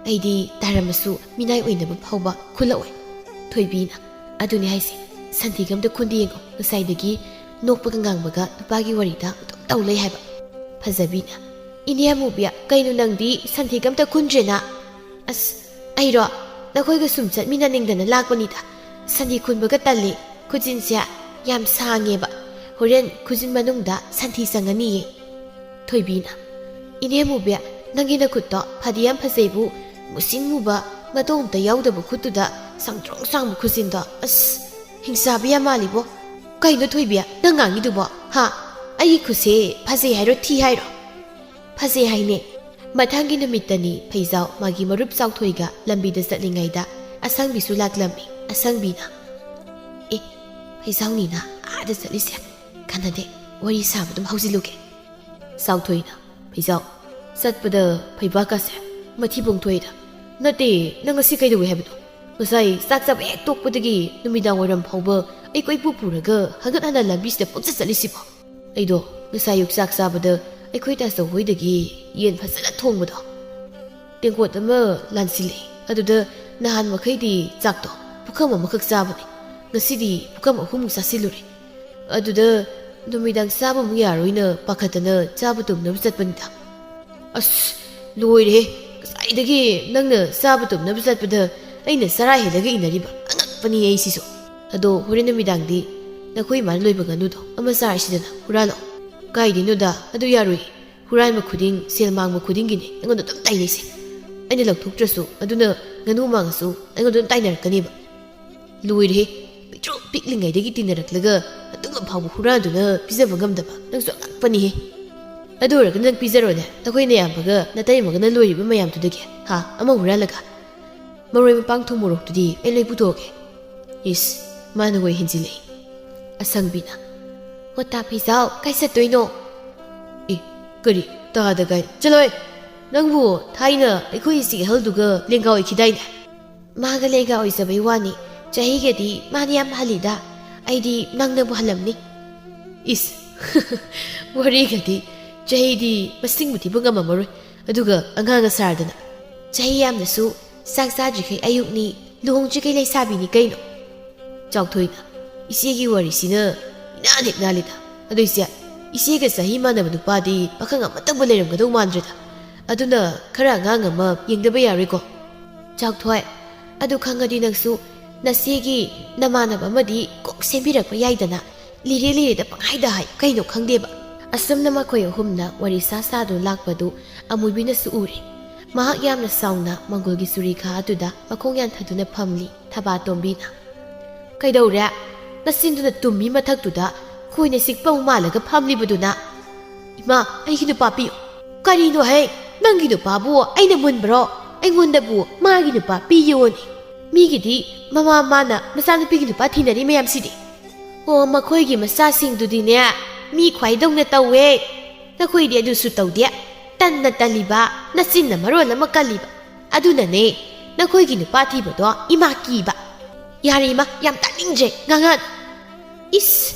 ꯑꯩꯗꯤ ꯇꯥꯔꯝꯃꯁꯨ ꯃꯤꯅꯥꯏ ꯑꯣꯏꯅꯕ ꯐꯥꯎꯕ ꯈꯨꯜꯂꯛꯑꯣꯏ ꯊꯣꯏꯕꯤꯅ ꯑꯗꯨꯅꯦ ꯍꯥꯏꯁꯦ ꯁꯟꯊꯤꯒ ꯑꯝꯇ ꯈꯨꯟꯗ ꯌꯦꯡꯉꯣ ꯉꯁꯥꯏꯗꯒꯤ ꯅꯣꯛꯄꯒ ꯉꯥꯡꯕꯒ ꯅꯨꯄꯥꯒꯤ ꯋꯥꯔꯤꯗ ꯑꯗꯨꯝ ꯇꯧ ꯂꯩ ꯍꯥꯏꯕ ꯐꯖꯕꯤꯅ ꯏꯅꯦ ꯑꯃꯨꯕꯤ ꯀꯩꯅꯣ ꯅꯪꯗꯤ ꯁꯟꯊꯤꯒ ꯑꯝꯇ ꯈꯨꯟꯗ꯭ꯔꯦꯅ ꯑꯁ ꯑꯩꯔꯣ ꯅꯈꯣꯏꯒ ꯁꯨꯝ ꯆꯠꯃꯤꯟꯅꯅꯤꯡꯗꯅ ꯂꯥꯛꯄꯅꯤꯗ ꯁꯟꯊꯤ ꯈꯨꯟꯕꯒ ꯇꯜꯂꯤ ꯈꯨꯖꯤꯟꯁꯦ ꯌꯥꯝ ꯁꯥꯡꯉꯦꯕ ꯍꯣꯔꯦꯟ ꯈꯨꯖꯤꯟ ꯃꯅꯨꯡꯗ ꯁꯟꯊꯤ ꯆꯪꯉꯅꯤꯌꯦ ꯊꯣꯏꯕꯤꯅ ꯏꯅꯦ ꯑꯃꯨꯕꯤ ꯅꯪꯒꯤ ꯅꯈꯨꯠꯇꯣ ꯐꯗꯤ ꯌꯥꯝ ꯐꯖꯩꯕꯨ ꯃꯨꯁꯤꯟ ꯃꯨꯕ ꯃꯇꯣꯝꯇ ꯌꯥꯎꯗꯕ ꯈꯨꯠꯇꯨꯗ ꯁꯥꯡꯇ꯭ꯔꯣꯡ ꯁꯥꯡꯕ ꯈꯨꯠꯁꯤꯟꯗꯣ ꯑꯁ ꯍꯤꯡꯁꯥꯕꯤ ꯌꯥꯝ ꯃꯥꯜꯂꯤꯕꯣ ꯀꯩꯅꯣ ꯊꯣꯏꯕꯤ ꯅꯪ ꯉꯥꯡꯉꯤꯗꯨꯕꯣ ꯍꯥ ꯑꯩꯒꯤ ꯈꯨꯠꯁꯦ ꯐꯖꯩ ꯍꯥꯏꯔꯣ ꯊꯤ ꯍꯥꯏꯔꯣ ꯐꯖꯩ ꯍꯥꯏꯅꯦ ꯃꯊꯪꯒꯤ ꯅꯨꯃꯤꯠꯇꯅꯤ ꯐꯩꯖꯥꯎ ꯃꯥꯒꯤ ꯃꯔꯨꯞ ꯆꯥꯎꯊꯣꯏꯒ ꯂꯝꯕꯤꯗ ꯆꯠꯂꯤꯉꯩꯗ ꯑꯁꯪꯕꯤꯁꯨ ꯂꯥꯛꯂꯝꯃꯤ ꯑꯁꯪꯕꯤꯅ ꯑꯦ ꯐꯩꯖꯥꯎꯅꯤꯅ ꯑꯥꯗ ꯆꯠꯂꯤꯁꯦ ꯀꯥꯟꯅꯗꯦ ꯋꯥꯔꯤ ꯁꯥꯕ ꯑꯗꯨꯝ ꯍꯧꯖꯤꯜꯂꯨꯒꯦ ꯆꯥꯎꯊꯣꯏꯅ ꯐꯩꯖꯥꯎ ꯆꯠꯄꯗ ꯐꯩꯕꯥꯛꯀꯁꯦ ꯃꯊꯤ ꯄꯣꯡꯊꯣꯛꯏꯗ ꯅꯠꯇꯦ ꯅꯪ ꯉꯁꯤ ꯀꯩꯗꯧꯋꯦ ꯍꯥꯏꯕꯅꯣ ꯉꯁꯥꯏ ꯆꯥꯛ ꯆꯥꯕ ꯍꯦꯛ ꯇꯣꯛꯄꯗꯒꯤ ꯅꯨꯃꯤꯗꯥꯡ ꯋꯥꯏꯔꯝ ꯐꯥꯎꯕ ꯑꯩ ꯀꯣꯏꯄꯨ ꯄꯨꯔꯒ ꯍꯟꯒꯠ ꯍꯟꯗ ꯂꯝꯕꯤꯁꯤꯗ ꯄꯨꯡꯆꯠ ꯆꯠꯂꯤꯁꯤꯕꯣ ꯑꯩꯗꯣ ꯉꯁꯥꯏ ꯑꯌꯨꯛ ꯆꯥꯛ ꯆꯥꯕꯗ ꯑꯩꯈꯣꯏ ꯇꯥꯆꯧ ꯍꯣꯏꯗꯒꯤ ꯌꯦꯟ ꯐꯖꯅ ꯊꯣꯡꯕꯗꯣ ꯇꯦꯡꯀꯣꯠ ꯑꯃ ꯂꯥꯟꯁꯤꯜꯂꯦ ꯑꯗꯨꯗ ꯅꯍꯥꯟ ꯃꯈꯩꯗꯤ ꯆꯥꯛꯇꯣ ꯄꯨꯈꯝ ꯑꯃꯈꯛ ꯆꯥꯕꯅꯦ ꯉꯁꯤꯗꯤ ꯄꯨꯈꯝ 3ꯃꯨꯛ ꯆꯥꯁꯤꯜꯂꯨꯔꯦ ꯑꯗꯨꯗ ꯅꯨꯃꯤꯗꯥꯡ ꯆꯥꯕꯃꯨꯛ ꯌꯥꯔꯣꯏꯅ ꯄꯥꯈꯠꯇꯅ ꯆꯥꯕ ꯇꯨꯝꯅꯕ ꯆꯠꯄꯅꯤꯗ ꯑꯁ ꯂꯣꯏꯔꯦ ꯉꯁꯥꯏꯗꯒꯤ ꯅꯪꯅ ꯆꯥꯕ ꯇꯨꯝꯅꯕ ꯆꯠꯄꯗ ꯑꯩꯅ ꯆꯔꯥ ꯍꯦꯜꯂꯒ ꯏꯟꯅꯔꯤꯕ ꯑꯉꯛꯄꯅꯤ ꯑꯩꯁꯤꯁꯨ ꯑꯗꯣ ꯍꯣꯔꯦꯟ ꯅꯨꯃꯤꯗꯥꯡꯗꯤ ꯅꯈꯣꯏ ꯏꯃꯥꯅ ꯂꯣꯏꯕ ꯉꯥꯅꯨꯗꯣ ꯑꯃ ꯆꯥꯔꯁꯤꯗꯅ ꯍꯨꯔꯥꯜꯂꯣ ꯀꯥꯏꯗꯩꯅꯣꯗ ꯑꯗꯨ ꯌꯥꯔꯣꯏ ꯍꯨꯔꯥꯟꯕ ꯈꯨꯗꯤꯡ ꯁꯦꯜ ꯃꯥꯡꯕ ꯈꯨꯗꯤꯡꯒꯤꯅꯦ ꯑꯩꯉꯣꯟꯗ ꯑꯗꯨꯝ ꯇꯥꯏꯅꯩꯁꯦ ꯑꯩꯅ ꯂꯧꯊꯣꯛꯇ꯭ꯔꯁꯨ ꯑꯗꯨꯅ ꯉꯥꯅꯨ ꯃꯥꯡꯉꯁꯨ ꯑꯩꯉꯣꯟꯗ ꯑꯗꯨꯝ ꯇꯥꯏꯅꯔꯛꯀꯅꯦꯕ ꯂꯣꯏꯔꯦ ꯄꯤꯛꯇ꯭ꯔꯨ ꯄꯤꯛꯂꯤꯉꯩꯗꯒꯤ ꯇꯤꯟꯅꯔꯛꯂꯒ ꯑꯗꯨꯒ ꯐꯥꯎꯕ ꯍꯨꯔꯥꯟꯗꯨꯅ ꯄꯤꯖꯕ ꯉꯝꯗꯕ ꯅꯪꯁꯨ ꯑꯉꯛꯄꯅꯤꯍꯦ ꯑꯗꯨ ꯑꯣꯏꯔꯒ ꯅꯪ ꯄꯤꯖꯔꯣꯅꯦ ꯅꯈꯣꯏ ꯅꯌꯥꯝꯕꯒ ꯅꯇꯩꯃꯒꯅ ꯂꯣꯏꯔꯤꯕ ꯃꯌꯥꯝꯗꯨꯗꯒꯤ ꯍꯥ ꯑꯃ ꯍꯨꯔꯥꯜꯂꯒ ꯃꯔꯣꯏ ꯃꯄꯥꯡ ꯊꯨꯝ ꯃꯣꯔꯣꯛꯇꯨꯗꯤ ꯑꯩ ꯂꯣꯏ ꯄꯨꯊꯣꯛꯑꯒꯦ ꯏꯁ ꯃꯥꯅ ꯍꯣꯏ ꯍꯦꯟꯖꯤꯜꯂꯛꯏ ꯑꯁꯪꯕꯤꯅ ꯍꯣꯇꯥ ꯐꯩꯖꯥꯎ ꯀꯥꯏ ꯆꯠꯇꯣꯏꯅꯣ ꯑꯦ ꯀꯔꯤ ꯇꯥꯗ ꯀꯥꯏ ꯆꯠꯂꯣꯏ ꯅꯪꯕꯨ ꯊꯥꯏꯅ ꯑꯩꯈꯣꯏ ꯏꯆꯦ ꯑꯍꯜꯗꯨꯒ ꯂꯦꯡꯒꯥ ꯑꯣꯏꯈꯤꯗꯥꯏꯅꯦ ꯃꯥꯒ ꯂꯦꯡꯒꯥ ꯑꯣꯏꯖꯕꯩ ꯋꯥꯅꯤ ꯆꯍꯤꯒꯗꯤ ꯃꯥꯅ ꯌꯥꯝ ꯍꯜꯂꯤꯗ ꯑꯩꯗꯤ ꯅꯪꯅꯕꯨ ꯍꯜꯂꯝꯅꯤ ꯏꯁ ꯋꯥꯔꯤꯒꯗꯤ ꯆꯍꯤꯗꯤ ꯃꯁꯤꯡꯕꯨ ꯊꯤꯕ ꯉꯝꯃꯝꯃꯔꯣꯏ ꯑꯗꯨꯒ ꯑꯉꯥꯡꯒ ꯁꯥꯔꯗꯅ ꯆꯍꯤ ꯌꯥꯝꯅꯁꯨ ꯆꯥꯛ ꯆꯥꯗ꯭ꯔꯤꯈꯩ ꯑꯌꯨꯛꯅꯤ ꯂꯨꯍꯣꯡꯗ꯭ꯔꯤꯈꯩ ꯂꯩꯁꯥꯕꯤꯅꯤ ꯀꯩꯅꯣ ꯆꯥꯎꯊꯣꯏꯅ ꯏꯆꯦꯒꯤ ꯋꯥꯔꯤꯁꯤꯅ ꯏꯅꯥꯟ ꯍꯦꯛ ꯅꯥꯜꯂꯤꯗ ꯑꯗꯨ ꯏꯆꯦꯒ ꯆꯍꯤ ꯃꯥꯟꯅꯕ ꯅꯨꯄꯥꯗꯤ ꯄꯥꯈꯪ ꯑꯃꯇꯪꯕꯨ ꯂꯩꯔꯝꯒꯗꯧ マꯟꯗ꯭ꯔꯦꯗ ꯑꯗꯨꯅ ꯈꯔ ꯑꯉꯥꯡ ꯑꯃ ꯌꯦꯡꯗꯕ ꯌꯥꯔꯣꯏꯀꯣ ꯆꯥꯎꯊꯣꯏ ꯑꯗꯨ ꯈꯪꯉꯗꯤ ꯅꯪꯁꯨ ꯅꯆꯦꯒꯤ ꯅꯃꯥꯟꯅꯕ ꯑꯃꯗꯤ ꯀꯣꯛ ꯁꯦꯝꯕꯤꯔꯛꯄ ꯌꯥꯏꯗꯅ ꯂꯤꯔꯦ ꯂꯤꯔꯦꯗ ꯄꯪꯍꯥꯏꯗ ꯍꯥꯏ ꯀꯩꯅꯣ ꯈꯪꯗꯦꯕ ꯑꯁꯨꯝꯅ ꯃꯈꯣꯏ ꯑꯍꯨꯝꯅ ꯋꯥꯔꯤ ꯁꯥꯗꯨꯅ ꯂꯥꯛꯄꯗꯨ ꯑꯃꯨꯕꯤꯅꯁꯨ ꯎꯔꯦ ꯃꯍꯥꯛ ꯌꯥꯝꯅ ꯁꯥꯎꯅ ꯃꯪꯒꯣꯜꯒꯤ ꯆꯨꯔꯤꯈꯥ ꯑꯗꯨꯗ ꯃꯈꯣꯡ ꯌꯥꯟꯊꯗꯨꯅ ꯐꯝꯂꯤ ꯊꯕꯥꯇꯣꯝꯕꯤꯅ ꯀꯩꯗꯧꯔꯦ ꯅꯆꯤꯟꯗꯨꯅ ꯇꯨꯝꯃꯤ ꯃꯊꯛꯇꯨꯗ ꯈꯣꯏꯅ ꯆꯤꯛꯄ ꯃꯥꯜꯂꯒ ꯐꯝꯂꯤꯕꯗꯨꯅ ꯏꯃꯥ ꯑꯩꯒꯤ ꯅꯨꯄꯥ ꯄꯤꯌꯨ ꯀꯔꯤꯅꯣ ꯍꯦ ꯅꯪꯒꯤ ꯅꯨꯄꯥꯕꯨ ꯑꯩꯅ ꯃꯨꯟꯕ꯭ꯔꯣ ꯑꯩꯉꯣꯟꯗꯕꯨ ꯃꯥꯒꯤ ꯅꯨꯄꯥ ꯄꯤꯌꯣꯅꯤ ꯃꯤꯒꯤꯗꯤ ꯃꯃꯥ ꯃꯆꯥꯅꯨꯄꯤꯒꯤ ꯅꯨꯄꯥ ꯊꯤꯅꯔꯤ ꯃꯌꯥꯝꯁꯤꯗꯤ ꯑꯣ ꯃꯈꯣꯏꯒꯤ ꯃꯆꯥꯁꯤꯡꯗꯨꯗꯤꯅꯦ ꯃꯤ ꯈ꯭ꯋꯥꯏꯗꯧꯅ ꯇꯧꯋꯦ ꯅꯈꯣꯏꯗꯤ ꯑꯗꯨꯁꯨ ꯇꯧꯗꯦ ꯇꯟꯅ ꯇꯜꯂꯤꯕ ꯅꯆꯤꯟꯅ ꯃꯔꯣꯜ ꯑꯃ ꯀꯜꯂꯤꯕ ꯑꯗꯨꯅꯅꯦ ꯅꯈꯣꯏꯒꯤ ꯅꯨꯄꯥ ꯊꯤꯕꯗꯣ ꯏꯃꯥ ꯀꯤꯕ ꯌꯥꯔꯦ ꯏꯃꯥ ꯌꯥꯝ ꯇꯥꯅꯤꯡꯗ꯭ꯔꯦ ꯉꯥꯡꯉꯛ ꯏꯁ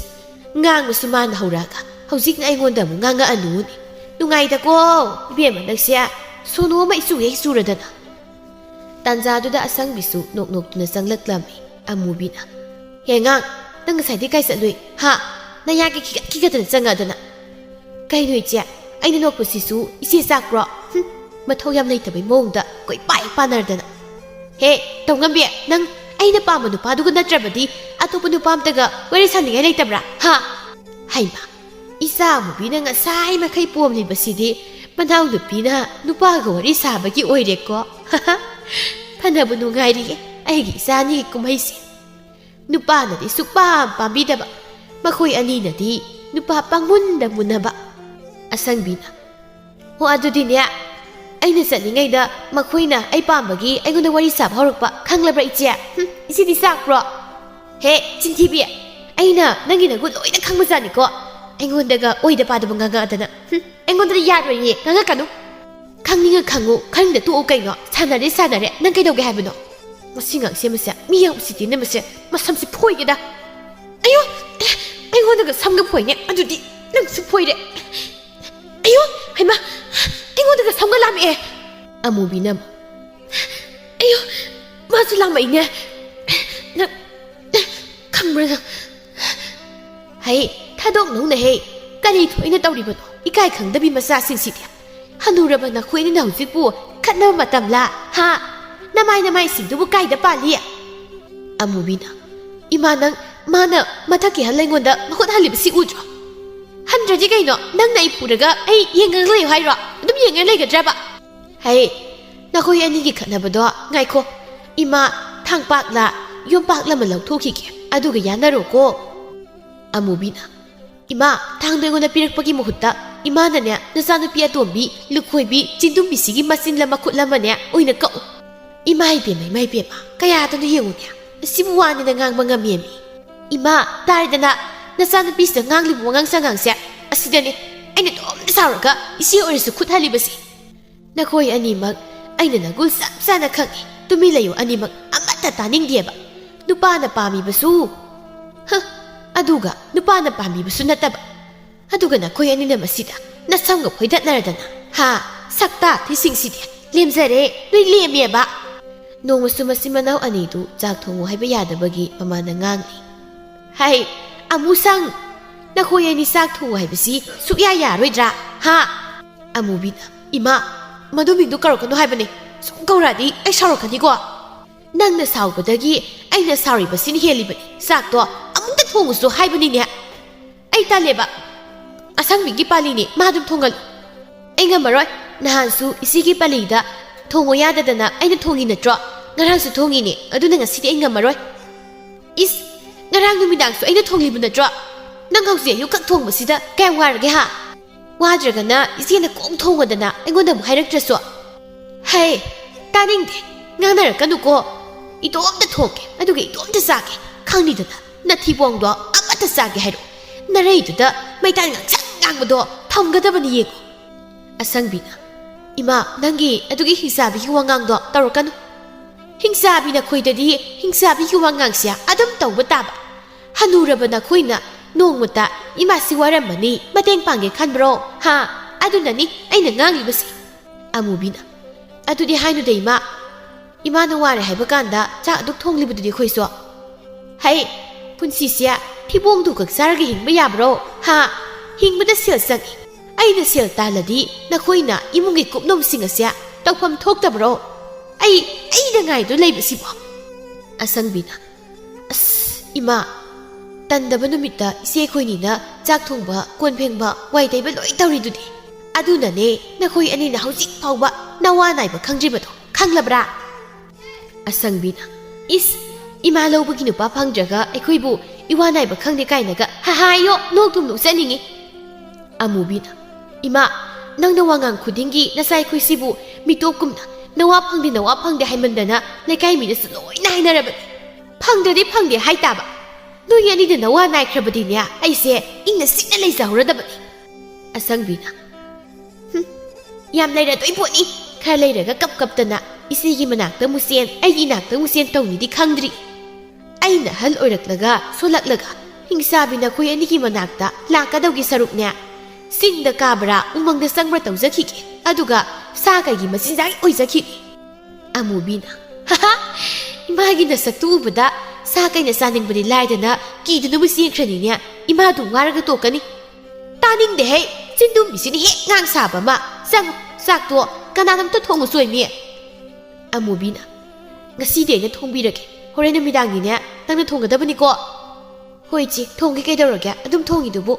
ꯉꯥꯡꯕꯁꯨ ꯃꯥꯅ ꯍꯧꯔꯛꯑꯒ ꯍꯧꯖꯤꯛꯅ ꯑꯩꯉꯣꯟꯗ ꯑꯃꯨꯛ ꯉꯥꯡꯉꯛꯑꯅꯨꯅꯦ ꯅꯨꯡꯉꯥꯏꯇꯀꯣ ꯏꯕꯦꯝꯃ ꯅꯪꯁꯦ ꯁꯣꯅꯣ ꯑꯃ ꯏꯆꯨ ꯍꯦꯛ ꯆꯨꯔꯗꯅ ꯇꯥꯟꯖꯥꯗꯨꯗ ꯑꯁꯪꯕꯤꯁꯨ ꯅꯣꯛꯅꯣꯛꯇꯨꯅ ꯆꯪꯂꯛꯂꯝꯃꯤ ꯑꯃꯨꯕꯤꯅ ꯍꯦꯉꯥꯡ ꯅꯪ ꯉꯁꯥꯏꯗꯤ ꯀꯥꯏ ꯆꯠꯂꯨꯏ ꯍꯥ ꯅꯌꯥꯒꯤ ꯈꯤꯒꯠꯗꯅ ꯆꯪꯉꯛꯑꯗꯅ ꯀꯩꯅꯣ ꯏꯆꯦ ꯑꯩꯅ ꯅꯣꯛꯄꯁꯤꯁꯨ ꯏꯆꯦ ꯆꯥꯛꯄ꯭ꯔꯣ ꯃꯊꯧ ꯌꯥꯝ ꯂꯩꯇꯕꯩ ꯃꯑꯣꯡꯗ ꯀꯣꯏ ꯄꯥꯟꯅꯔꯗꯅ ꯍꯦ ꯇꯧꯉꯝꯕꯤ ꯅꯪ ꯑꯩꯅ ꯄꯥꯝꯕ ꯅꯨꯄꯥꯗꯨꯒ ꯅꯠꯇ꯭ꯔꯕꯗꯤ ꯑꯇꯣꯞꯄ ꯅꯨꯄꯥ ꯑꯝꯇꯒ ꯋꯥꯔꯤ ꯁꯥꯅꯤꯡꯉꯥꯏ ꯂꯩꯇꯕ꯭ꯔꯥ ꯍꯥ ꯍꯩꯃ ꯏꯆꯥ ꯑꯃꯨꯕꯤꯅ ꯉꯁꯥꯏ ꯃꯈꯩ ꯄꯣꯝꯂꯤꯕꯁꯤꯗꯤ ꯃꯅꯥꯎ ꯅꯨꯄꯤꯅ ꯅꯨꯄꯥꯒ ꯋꯥꯔꯤ ꯁꯥꯕꯒꯤ ꯑꯣꯏꯔꯦꯀꯣ ꯐꯅꯕꯨ ꯅꯨꯡꯉꯥꯏꯔꯤꯌꯦ ꯑꯩꯒꯤ ꯏꯆꯥꯅꯤꯒꯤ ꯀꯨꯝꯍꯩꯁꯦ ꯅꯨꯄꯥꯅꯗꯤ ꯁꯨꯛꯄꯥꯝ ꯄꯥꯝꯕꯤꯗꯕ ꯃꯈꯣꯏ ꯑꯅꯤꯅꯗꯤ ꯅꯨꯄꯥ ꯄꯪꯃꯨꯟꯗ ꯃꯨꯟꯅꯕ ꯑꯁꯪꯕꯤꯅ ꯍꯣ ꯑꯗꯨꯗꯤꯅꯦ ꯑꯩꯅ ꯆꯠꯂꯤꯉꯩꯗ ꯃꯈꯣꯏꯅ ꯑꯩ ꯄꯥꯝꯕꯒꯤ ꯑꯩꯉꯣꯟꯗ ꯋꯥꯔꯤ ꯁꯥꯕ ꯍꯧꯔꯛꯄ ꯈꯪꯂꯕ꯭ꯔꯥ ꯏꯆꯦ ꯏꯆꯦꯗꯤ ꯆꯥꯛꯄ꯭ꯔꯣ ꯍꯦ ꯆꯤꯟꯊꯤꯕꯤ ꯑꯩꯅ ꯅꯪꯒꯤ ꯅꯒꯨꯟ ꯂꯣꯏꯅ ꯈꯪꯕꯖꯥꯠꯅꯤꯀꯣ ꯑꯩꯉꯣꯟꯗꯒ ꯑꯣꯏꯗ ꯄꯥꯗꯕ ꯉꯥꯡꯉꯛꯑꯗꯅ ꯑꯩꯉꯣꯟꯗꯗꯤ ꯌꯥꯔꯣꯏꯌꯦ ꯉꯥꯡꯉꯛꯀꯅꯨ ꯈꯪꯅꯤꯡꯉ ꯈꯪꯉꯨ ꯈꯪꯗ ꯇꯣꯛꯎ ꯀꯩꯅꯣ ꯁꯥꯟꯅꯔꯦ ꯅꯪ ꯀꯩꯗꯧꯒꯦ ꯍꯥꯏꯕꯅꯣ ꯃꯁꯤ ꯉꯥꯡꯁꯦ ꯃꯁꯦ ꯃꯤ ꯌꯥꯝ ꯎꯁꯤꯠꯇꯦꯅꯦ ꯃꯁꯦ ꯃꯁꯝꯁꯤ ꯐꯣꯏꯒꯦꯗ ꯑꯌꯣ ꯑꯩꯉꯣꯟꯗꯒ ꯁꯝꯒ ꯐꯣꯏꯅꯦ ꯑꯗꯨꯗꯤ ꯅꯪꯁꯨ ꯐꯣꯏꯔꯦ ꯑꯌꯣ ꯍꯩꯃꯥ ꯑꯩꯉꯣꯟꯗꯒ ꯁꯝꯒ ꯂꯥꯝꯃꯛꯑꯦ ꯑꯃꯨꯕꯤꯅ ꯑꯌꯣ ꯃꯥꯁꯨ ꯂꯥꯝꯃꯛꯏꯅꯦ ꯅꯪ ꯈꯪꯕ꯭ꯔꯥ ꯅꯪ ꯍꯩ ꯊꯥꯗꯣꯛꯅꯧꯅ ꯍꯦ ꯀꯔꯤ ꯊꯣꯏꯅ ꯇꯧꯔꯤꯕꯅꯣ ꯏꯀꯥꯏ ꯈꯪꯗꯕꯤ ꯃꯆꯥꯁꯤꯡꯁꯤꯗꯤ ꯍꯅꯨꯔꯕ ꯅꯈꯣꯏꯅꯤꯅ ꯍꯧꯖꯤꯛꯄꯨ ꯈꯠꯅꯕ ꯃꯇꯝꯂꯥ ꯍꯥ ꯅꯃꯥꯏꯁꯤꯡꯗꯨꯕꯨ ꯀꯥꯏꯗ ꯄꯥꯜꯂꯤ ꯑꯃꯨꯕꯤꯅ ꯏꯃꯥ ꯅꯪ ꯃꯥꯅ ꯃꯊꯛꯀꯤ ꯑꯍꯜ ꯑꯩꯉꯣꯟꯗ ꯃꯈꯨꯠ ꯍꯜꯂꯤꯕꯁꯤ ꯎꯗ꯭ꯔꯣ ꯍꯟꯗ꯭ꯔꯗꯤ ꯀꯩꯅꯣ ꯅꯪꯅ ꯑꯩ ꯄꯨꯔꯒ ꯑꯩ ꯌꯦꯡꯉꯒ ꯂꯩꯌꯨ ꯍꯥꯏꯔꯣ ꯑꯗꯨꯝ ꯌꯦꯡꯉ ꯂꯩꯒꯗ꯭ꯔꯕ ꯍꯩ ꯅꯈꯣꯏ ꯑꯅꯤꯒꯤ ꯈꯠꯅꯕꯗꯣ ꯉꯥꯏꯈꯣ Ima thang pak la yom pak la malau thu khike aduga yanaro ko Amubina Ima thang de ngona pirak pagi muhutta Ima na ne nasana pia tombi lukhoi bi chindum bi sigi masin la makhut la mane oina ka Ima ai pe ma kaya ta no yengu ne sibu wani na ngang manga mi Ima tari dana nasana pi sa ngang libu ngang sa ngang se asidane aina dom sauraga isi orisu khut hali basi nakhoi ani mak aina na gul sap sana khangi tumi layo ani mak amata taning dieba nupa na pami basu ha aduga nupa na pami basu nataba aduga na khoi ani na masida na samga phoidat naradana ha sakta thising sidi lemjare noi lemyeba nongmasu masimanau ani du jak thongu haiba yadabagi mamana ngangni hai amusang na khoi ani sak thongu haibasi sukya yaroidra ha amubina ima maduming du karokano haibani sum kauradi ai sarokani ko nangna saubadagi aina sari basin helibani sakto amukta thongusu haibani ne ai taleba asang migi pali ni madum thongal ainga maroi nahansu isigi palida thongo yadadana aina thongi natro ngarang su thongi ni aduna ngasidi ainga maroi is ngarang numidang su aina thongi bu natro nang hausi yu kak thong basida kay warage ha wadragana isina kong thongadana aingonda mu hairaktraso hey taning de nganarakanu ko itomta thoke aduga itomta sake khangnidana nathi bongdo amata sake hairo nareiduda maitan ngang do thamgadabani yego asangbina ima nangi adugi hisabi hiwangang do tarokanu hingsabi na khoidadi hingsabi hiwangang sia adum tawba taba hanurabana khoina nongmata ima siwaramani mateng pange khanbro ha adunani aina ngangi basi amubina adudi hainu de ima na ware haiba kanda cha aduk thonglibududi khoiso hai punsi sia thibong du kak sarga hingba yabro ha hingbada sel sangi aina sel taladi na khoina imungi kupnom singa sia tawpham thoktabro ai da ngai do leibasi bo asangbina as ima tandaba numita ise khoini na chak thongba kon phengba wai taiba loi tawri dudi aduna ne na khoi ani na hauji phawba nawa naiba khangjibado khanglabra asangbina is ima lobagi nupa phangjaga aikhoibu iwa naiba khangde kainaga ha ha yo noktum no saningi amubina ima nangna wangang khudingi nasai khoisibu mitokumna nawa phangde haimandana lekai mi da loi nai narabani phangde haitaba noi ani da nawa nai khrabadi nya aise ingna sikna leizahradabani asangbina yam leira toi poni khar leiraga kaptana isigi manakta musen aigi nakta musen tawni di khangdri aina hal oiraklaga solaklaga hingsabina khoi ani gi manakta lakadawgi saruknya singda kabra umangda sangbra tawjakhige aduga sa kaigi masinjai oizakhi amubina haha imagi na saktu ubada sa kaina saningbadi laidana kidunu musen khraninya ima du waraga tokani taning de hey chindum bisini he ngang saba ma sang sakto kananam to thongu soimi amubina ngasi de na thongbirage horen midang ni ne tangna thonggadabani ko hoichi thonggi keidoroge adum thongi dubu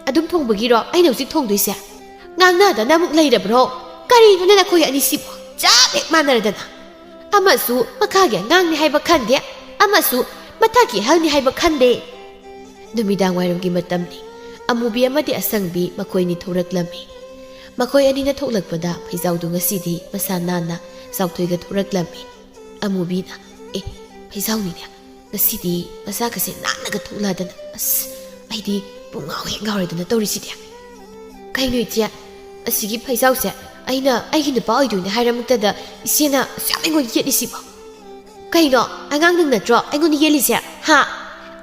adum thongbagi ro aina hujik thongdoise ngangna da namuk leirabro kari no na khoi ani sibo cha bek manaradana amasu makage ngangni haiba khande amasu mathaki halni haiba khande numidang wairumgi matamni amubi amadi asangbi makoini thoraklami makoi ani na thoklakpada phaijawdu ngasidi masa nana sauthoiga thoraklami amubina phaijawni ne ngasidi masa kase nanaga tholadana as aidi pungaw he ngawredana tawrisidi kaino itia asigi phaijawse aina aigi nupa oidoine hairamuktada isena samingo yelisiba kaino angang nang natro aingoni yelise ha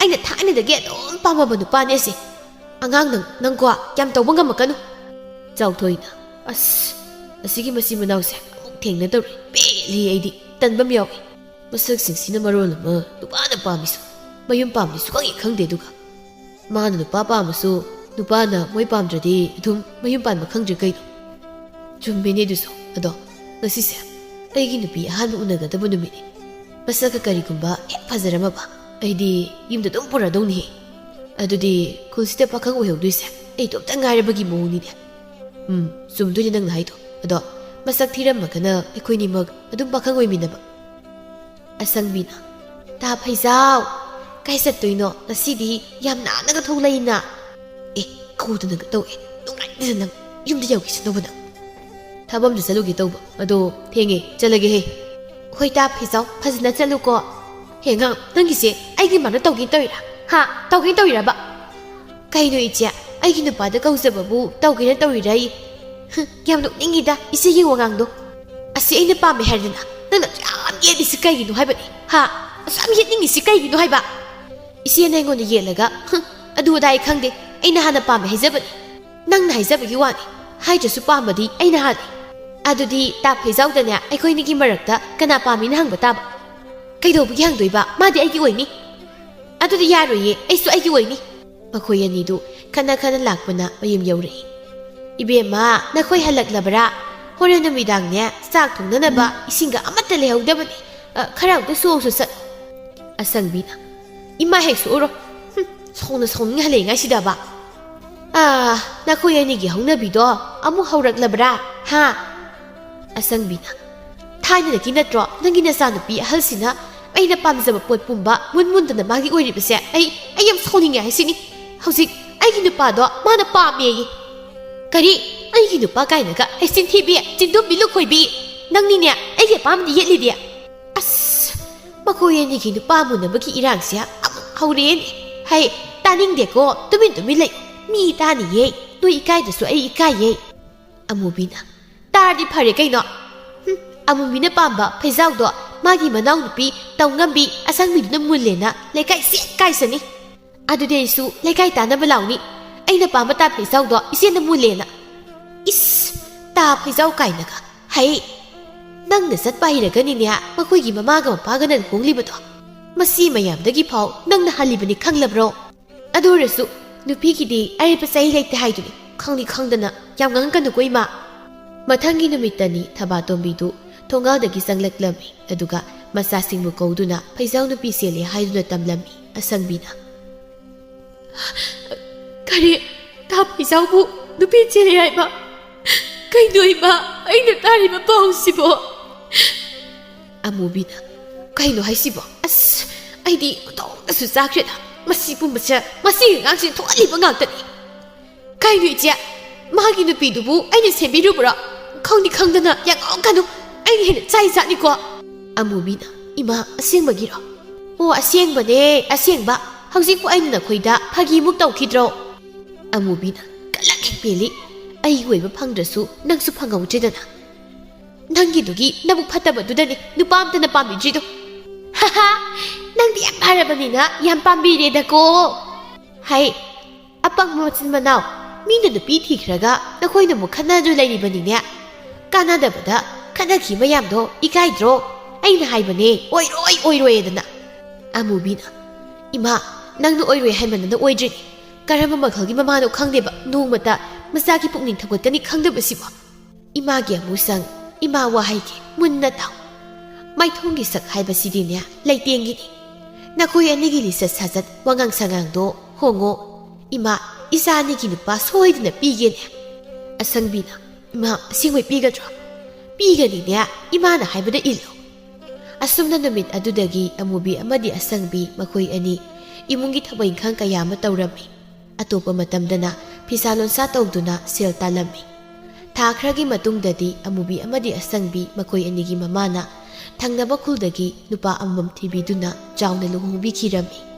aina thaina da ge dom pamaba nupa ne se angang nang kwa kyam tawba ngamakanu chawthoina asigi masi manawse amuk thengna tawri peli aidi tanbam yawi masak singsina marol ma nupana pamisu mayum pamni sukangi khangde duga mana nupa pamasu nupana moi pamdradi adum mayum pan ma khangdre kai chumbene duso ado ngasise aigi nupi ahan unagadaba numini masaka karigumba hek fajarama ba aidi yumda dum puradongni adudi kulsita pakhang ohewduise ai topta ngairabagi moni de sumduni nang nai to ado masak thiram makana ekhoi ni mag adum pakhang oi minaba ꯑꯁꯪꯕꯤꯅ ꯇꯥ ꯐꯩꯖꯥꯎ ꯀꯥꯏ ꯆꯠꯇꯣꯏꯅꯣ ꯉꯁꯤꯗꯤ ꯌꯥꯝ ꯅꯥꯟꯅꯒ ꯊꯣꯛꯂꯛꯏꯅ ꯑꯦ ꯀꯧꯗꯅꯒ ꯇꯧꯑꯦ ꯅꯨꯡꯉꯥꯏꯇꯦꯗ ꯅꯪ ꯌꯨꯝꯗ ꯌꯧꯈꯤꯁꯅꯣꯕ ꯅꯪ ꯊꯕꯛ ꯑꯃꯁꯨ ꯆꯠꯂꯨꯒꯦ ꯇꯧꯕ ꯑꯗꯣ ꯊꯦꯡꯉꯦ ꯆꯠꯂꯒꯦ ꯍꯦ ꯍꯣꯏ ꯇꯥ ꯐꯩꯖꯥꯎ ꯐꯖꯅ ꯆꯠꯂꯨꯀꯣ ꯍꯦꯉꯥꯡ ꯅꯪꯒꯤꯁꯦ ꯑꯩꯒꯤ ꯃꯥꯅ ꯇꯧꯒꯦ ꯇꯧꯏꯔꯥ ꯍꯥ ꯇꯧꯒꯦ ꯇꯧꯏꯔꯕ ꯀꯩꯅꯣ ꯏꯆꯦ ꯑꯩꯒꯤ ꯅꯨꯄꯥꯗ ꯀꯧꯖꯕꯕꯨ ꯇꯧꯒꯦꯅ ꯇꯧꯔꯤꯔꯥ ꯌꯥꯝ ꯅꯣꯛꯅꯤꯡꯉꯤꯗ ꯏꯆꯦꯒꯤ ꯋꯥꯉꯥꯡꯗꯣ ꯑꯁꯤ ꯑꯩꯅ ꯄꯥꯝꯃꯦ ꯍꯥꯏꯗꯅ ꯅꯪꯅ ꯌꯥꯝ ꯌꯦꯠꯂꯤꯁꯤ ꯀꯩꯒꯤꯅꯣ ꯍꯥꯏꯕꯅꯤ ꯍꯥ ꯑꯁꯨꯛ ꯌꯥꯝ ꯌꯦꯠꯅꯤꯡꯉꯤꯁꯤ ꯀꯩꯒꯤꯅꯣ ꯍꯥꯏꯕ ꯏꯆꯦꯅ ꯑꯩꯉꯣꯟꯗ ꯌꯦꯠꯂꯒ ꯑꯗꯨ ꯑꯗꯥ ꯑꯩ ꯈꯪꯗꯦ ꯑꯩꯅ ꯍꯥꯟꯅ ꯄꯥꯝꯃꯦ ꯍꯥꯏꯖꯕꯅꯤ ꯅꯪꯅ ꯍꯥꯏꯖꯕꯒꯤ ꯋꯥꯅꯤ ꯍꯥꯏꯗ꯭ꯔꯁꯨ ꯄꯥꯝꯕꯗꯤ ꯑꯩꯅ ꯍꯥꯟꯅꯤ ꯑꯗꯨꯗꯤ ꯇꯥ ꯐꯩꯖꯥꯎꯗꯅꯦ ꯑꯩꯈꯣꯏꯅꯤꯒꯤ ꯃꯔꯛꯇ ꯀꯅꯥ ꯄꯥꯝꯃꯤꯅ ꯍꯪꯕ ꯇꯥꯕ ꯀꯩꯗꯧꯕꯒꯤ ꯍꯪꯗꯣꯏꯕ ꯃꯥꯗꯤ ꯑꯩꯒꯤ ꯑꯣꯏꯅꯤ ꯑꯗꯨꯗꯤ ꯌꯥꯔꯣꯏꯌꯦ ꯑꯩꯁꯨ ꯑꯩꯒꯤ ꯑꯣꯏꯅꯤ ꯃꯈꯣꯏ ꯑꯅꯤꯗꯨ ꯈꯟꯅ ꯈꯟꯅ ꯂꯥꯛꯄꯅ ꯃꯌꯨꯝ ꯌꯧꯔꯛꯏ ꯏꯕꯦꯝꯃ ꯅꯈꯣꯏ ꯍꯜꯂꯛꯂꯕ꯭ꯔꯥ ꯍꯣꯔꯦꯟ ꯅꯨꯃꯤꯗꯥꯡꯅꯦ ꯆꯥꯛ ꯊꯣꯡꯅꯅꯕ ꯏꯁꯤꯡꯒ ꯑꯃꯠꯇ ꯂꯩꯍꯧꯗꯕꯅꯤ ꯈꯔ ꯑꯝꯇ ꯁꯣꯛꯁꯨ ꯆꯠ ꯑꯁꯪꯕꯤꯅ ꯏꯃꯥ ꯍꯦꯛ ꯁꯣꯛꯎꯔꯣ ꯁꯣꯡꯅ ꯁꯣꯡꯅꯤꯡꯍꯜꯂꯛꯏꯉꯥꯏꯁꯤꯗꯕ ꯅꯈꯣꯏ ꯑꯅꯤꯒꯤ ꯍꯧꯅꯕꯤꯗꯣ ꯑꯃꯨꯛ ꯍꯧꯔꯛꯂꯕ꯭ꯔꯥ ꯍꯥ ꯑꯁꯪꯕꯤꯅ ꯊꯥꯏꯅꯗꯒꯤ ꯅꯠꯇ꯭ꯔꯣ ꯅꯪꯒꯤ ꯅꯆꯥꯅꯨꯄꯤ ꯑꯍꯜꯁꯤꯅ ꯑꯩꯅ ꯄꯥꯝꯖꯕ ꯄꯣꯠ ꯄꯨꯝꯕ ꯃꯨꯟꯗꯅ ꯃꯥꯒꯤ ꯑꯣꯏꯔꯤꯕꯁꯦ ꯑꯩ ꯌꯥꯝ ꯁꯥꯎꯅꯤꯡꯉꯦ ꯍꯥꯏꯁꯤꯅꯤ ꯍꯧꯖꯤꯛ ꯑꯩꯒꯤ ꯅꯨꯄꯥꯗꯣ ꯃꯥꯅ ꯄꯥꯝꯃꯦꯌꯦ ꯀꯔꯤ ꯑꯩꯒꯤ ꯅꯨꯄꯥ ꯀꯥꯏꯅꯒ ꯆꯤꯟ ꯊꯤꯕꯤ ꯆꯤꯟꯗꯨꯝꯕꯤ ꯂꯨꯈꯣꯏꯕꯤ ꯅꯪꯅꯤꯅꯦ ꯑꯩꯒꯤ ꯑꯄꯥꯝꯕꯗꯤ ꯌꯦꯠꯂꯤꯗꯤ ꯑꯁ ꯃꯈꯣꯏ ꯑꯅꯤꯒꯤ ꯅꯨꯄꯥ ꯃꯨꯟꯅꯕꯒꯤ ꯏꯔꯥꯡꯁꯦ ꯑꯃꯨꯛ ꯍꯧꯔꯦꯅꯦ ꯍꯩ ꯇꯥꯅꯤꯡꯗꯦꯀꯣ ꯇꯨꯃꯤꯟ ꯂꯩ ꯃꯤ ꯇꯥꯅꯤꯌꯦ ꯅꯣꯏ ꯏꯀꯥꯏꯗꯁꯨ ꯑꯩ ꯏꯀꯥꯏꯌꯦ ꯑꯃꯨꯕꯤꯅ ꯇꯥꯔꯗꯤ ꯐꯔꯦ ꯀꯩꯅꯣ ꯑꯃꯨꯕꯤꯅ ꯄꯥꯝꯕ ꯐꯩꯖꯥꯎꯗꯣ ꯃꯥꯒꯤ ꯃꯅꯥꯎꯅꯨꯄꯤ ꯇꯧꯉꯝꯕꯤ ꯑꯁꯪꯕꯤꯗꯨꯅ ꯃꯨꯜꯂꯦꯅ ꯂꯩꯀꯥꯏ ꯁꯦꯠ ꯀꯥꯏꯁꯅꯤ ꯑꯗꯨꯗꯤ ꯑꯩꯁꯨ ꯂꯩꯀꯥꯏ ꯇꯥꯅꯕ ꯂꯥꯎꯅꯤ ꯑꯩꯅ ꯄꯥꯝꯕ ꯇꯥ ꯐꯩꯖꯥꯎꯗꯣ ꯏꯆꯦꯅ ꯃꯨꯜꯂꯦꯅ ꯏꯁ ꯇꯥ ꯐꯩꯖꯥꯎ ꯀꯥꯏꯅꯒ ꯍꯩ ꯅꯪꯅ ꯆꯠꯄ ꯍꯩꯔꯒꯅꯤꯅꯦ ꯃꯈꯣꯏꯒꯤ ꯃꯃꯥꯒ ꯃꯄꯥꯒꯅ ꯂꯨꯍꯣꯡꯂꯤꯕꯗꯣ ꯃꯁꯤ ꯃꯌꯥꯝꯗꯒꯤ ꯐꯥꯎ ꯅꯪꯅ ꯍꯜꯂꯤꯕꯅꯤ ꯈꯪꯂꯕ꯭ꯔꯣ ꯑꯗꯨ ꯑꯣꯏꯔꯁꯨ ꯅꯨꯄꯤꯒꯤꯗꯤ ꯑꯔꯦꯞꯄ ꯆꯍꯤ ꯂꯩꯇꯦ ꯍꯥꯏꯗꯨꯅꯤ ꯈꯪꯗꯤ ꯈꯪꯗꯅ ꯌꯥꯝ ꯉꯥꯡꯉꯛꯀꯅꯨꯀꯣ ꯏꯃꯥ ꯃꯊꯪꯒꯤ ꯅꯨꯃꯤꯠꯇꯅꯤ ꯊꯕꯥꯇꯣꯝꯕꯤꯗꯨ ꯊꯣꯡꯒꯥꯜꯗꯒꯤ ꯆꯪꯂꯛꯂꯝꯃꯤ ꯑꯗꯨꯒ ꯃꯆꯥꯁꯤꯡꯕꯨ ꯀꯧꯗꯨꯅ ꯐꯩꯖꯥꯎ ꯅꯨꯄꯤ ꯆꯦꯜꯂꯦ ꯍꯥꯏꯗꯨꯅ ꯇꯝꯂꯝꯃꯤ ꯑꯁꯪꯕꯤꯅ ꯀꯔꯤ ꯇꯥ ꯐꯩꯖꯥꯎꯕꯨ ꯅꯨꯄꯤ ꯆꯦꯜꯂꯦ ꯍꯥꯏꯕ ꯀꯩꯅꯣ ꯏꯃꯥ ꯑꯩꯅ ꯇꯥꯔꯤꯕ ꯄꯥꯎꯁꯤꯕꯣ ꯑꯃꯨꯕꯤꯅ ꯀꯩꯅꯣ ꯍꯥꯏꯁꯤꯕꯣ ꯑꯁ ꯑꯩꯗꯤ ꯇꯧꯗꯁꯨ ꯆꯥꯈ꯭ꯔꯦꯗ ꯃꯁꯤ ꯄꯨꯝꯕꯁꯦ ꯃꯁꯤꯒꯤ ꯑꯉꯥꯡꯁꯤ ꯊꯣꯛꯍꯜꯂꯤꯕ ꯉꯥꯛꯇꯅꯤ ꯀꯩꯅꯣ ꯏꯆꯦ ꯃꯥꯒꯤ ꯅꯨꯄꯤꯗꯨꯕꯨ ꯑꯩꯅ ꯁꯦꯝꯕꯤꯔꯨꯕ꯭ꯔꯣ ꯈꯪꯗꯤ ꯈꯪꯗꯅ ꯌꯥꯉꯥꯡꯀꯅꯨ ꯑꯩꯅ ꯍꯦꯟꯅ ꯆꯥꯏ ꯖꯥꯠꯅꯤꯀꯣ ꯑꯃꯨꯕꯤꯅ ꯏꯃꯥ ꯑꯁꯦꯡꯕꯒꯤꯔꯣ ꯑꯣ ꯑꯁꯦꯡꯕꯅꯦ ꯑꯁꯦꯡꯕ ꯍꯧꯖꯤꯛꯄꯨ ꯑꯩꯅ ꯅꯈꯣꯏꯗ ꯐꯥꯒꯤꯃꯨꯛ ꯇꯧꯈꯤꯗ꯭ꯔꯣ ꯑꯃꯨꯕꯤꯅ ꯀꯜꯂꯛ ꯍꯦꯛ ꯄꯦꯜꯂꯤ ꯑꯩꯒꯤ ꯑꯣꯏꯕ ꯐꯪꯗ꯭ꯔꯁꯨ ꯅꯪꯁꯨ ꯐꯪꯍꯧꯗ꯭ꯔꯦꯗꯅ ꯅꯪꯒꯤꯗꯨꯒꯤ ꯅꯕꯨꯛ ꯐꯠꯇꯕꯗꯨꯗꯅꯤ ꯅꯨꯄꯥ ꯑꯝꯇꯅ ꯄꯥꯝꯕꯤꯗ꯭ꯔꯤꯗꯣ ꯍꯥꯍꯥ ꯅꯪꯗꯤ ꯌꯥꯝ ꯐꯔꯕꯅꯤꯅ ꯌꯥꯝ ꯄꯥꯝꯕꯤꯔꯦꯗꯀꯣ ꯍꯥꯏ ꯑꯄꯪꯕ ꯃꯆꯤꯟ ꯃꯅꯥꯎ ꯃꯤꯅ ꯅꯨꯄꯤ ꯊꯤꯈ꯭ꯔꯒ ꯅꯈꯣꯏꯅ ꯑꯃꯨꯛ ꯈꯟꯅꯗꯨꯅ ꯂꯩꯔꯤꯕꯅꯤꯅꯦ ꯀꯥꯟꯅꯗꯕꯗ ꯈꯟꯅꯈꯤ ꯃꯌꯥꯝꯗꯣ ꯏꯀꯥꯏꯗ꯭ꯔꯣ ꯑꯩꯅ ꯍꯥꯏꯕꯅꯦ ꯑꯣꯏꯔꯣꯏꯗꯅ ꯑꯃꯨꯕꯤꯅ ꯏꯃꯥ ꯅꯪꯅ ꯑꯣꯏꯔꯣꯏ ꯍꯥꯏꯃꯟꯗꯅ ꯑꯣꯏꯗ꯭ꯔꯤꯅꯤ ꯀꯔꯝꯕ ꯃꯈꯜꯒꯤ ꯃꯃꯥꯅꯣ ꯈꯪꯗꯦꯕ ꯅꯣꯡꯃꯇ ꯃꯆꯥꯒꯤ ꯄꯨꯛꯅꯤꯡ ꯊꯧꯒꯠꯀꯅꯤ ꯈꯪꯗꯕꯁꯤꯕꯣ ꯏꯃꯥꯒꯤ ꯑꯃꯨꯁꯪ ꯏꯃꯥ ꯋꯥꯍꯩꯒꯤ ꯃꯨꯟꯅ ꯇꯥꯎ ꯃꯥꯏꯊꯣꯡꯒꯤ ꯁꯛ ꯍꯥꯏꯕꯁꯤꯗꯤꯅꯦ ꯂꯩꯇꯦꯡꯒꯤꯅꯤ ꯅꯈꯣꯏ ꯑꯅꯤꯒꯤ ꯂꯤꯆꯠ ꯁꯥꯖꯠ ꯋꯥꯉꯥꯡ ꯁꯉꯥꯡꯗꯣ ꯍꯣꯡꯉꯣ ꯏꯃꯥ ꯏꯆꯥ ꯑꯅꯤꯒꯤ ꯅꯨꯄꯥ ꯁꯣꯏꯗꯅ ꯄꯤꯒꯦꯅꯦ ꯑꯁꯪꯕꯤꯅ ꯏꯃꯥ ꯑꯁꯦꯡꯕꯩ ꯄꯤꯒꯗ꯭ꯔꯣ ꯄꯤꯒꯅꯤꯅꯦ ꯏꯃꯥꯅ ꯍꯥꯏꯕꯗ ꯏꯜꯂꯣ ꯑꯁꯨꯝꯅ ꯅꯨꯃꯤꯠ ꯑꯗꯨꯗꯒꯤ ꯑꯃꯨꯕꯤ ꯑꯃꯗꯤ ꯑꯁꯪꯕꯤ ꯃꯈꯣꯏ ꯑꯅꯤ ꯏꯃꯨꯡꯒꯤ ꯊꯕꯛ ꯏꯪꯈꯥꯡ ꯀꯌా ꯑꯃ ꯇꯧꯔꯝꯃꯤ ꯑꯇꯣꯞꯄ ꯃꯇꯝꯗꯅ ꯐꯤꯁꯥ ꯂꯣꯟꯁꯥ ꯇꯧꯗꯨꯅ ꯁꯦꯜ ꯇꯥꯜꯂꯝꯃꯤ ꯊꯥ ꯈꯔꯒꯤ ꯃꯇꯨꯡꯗꯗꯤ ꯑꯃꯨꯕꯤ ꯑꯃꯗꯤ ꯑꯁꯪꯕꯤ ꯃꯈꯣꯏ ꯑꯅꯤꯒꯤ ꯃꯃꯥꯅ ꯊꯪꯅꯕ ꯈꯨꯜꯗꯒꯤ ꯅꯨꯄꯥ ꯑꯃꯃꯝ ꯊꯤꯕꯤꯗꯨꯅ ꯆꯥꯎꯅ ꯂꯨꯍꯣꯡꯕꯤꯈꯤꯔꯝꯃꯤ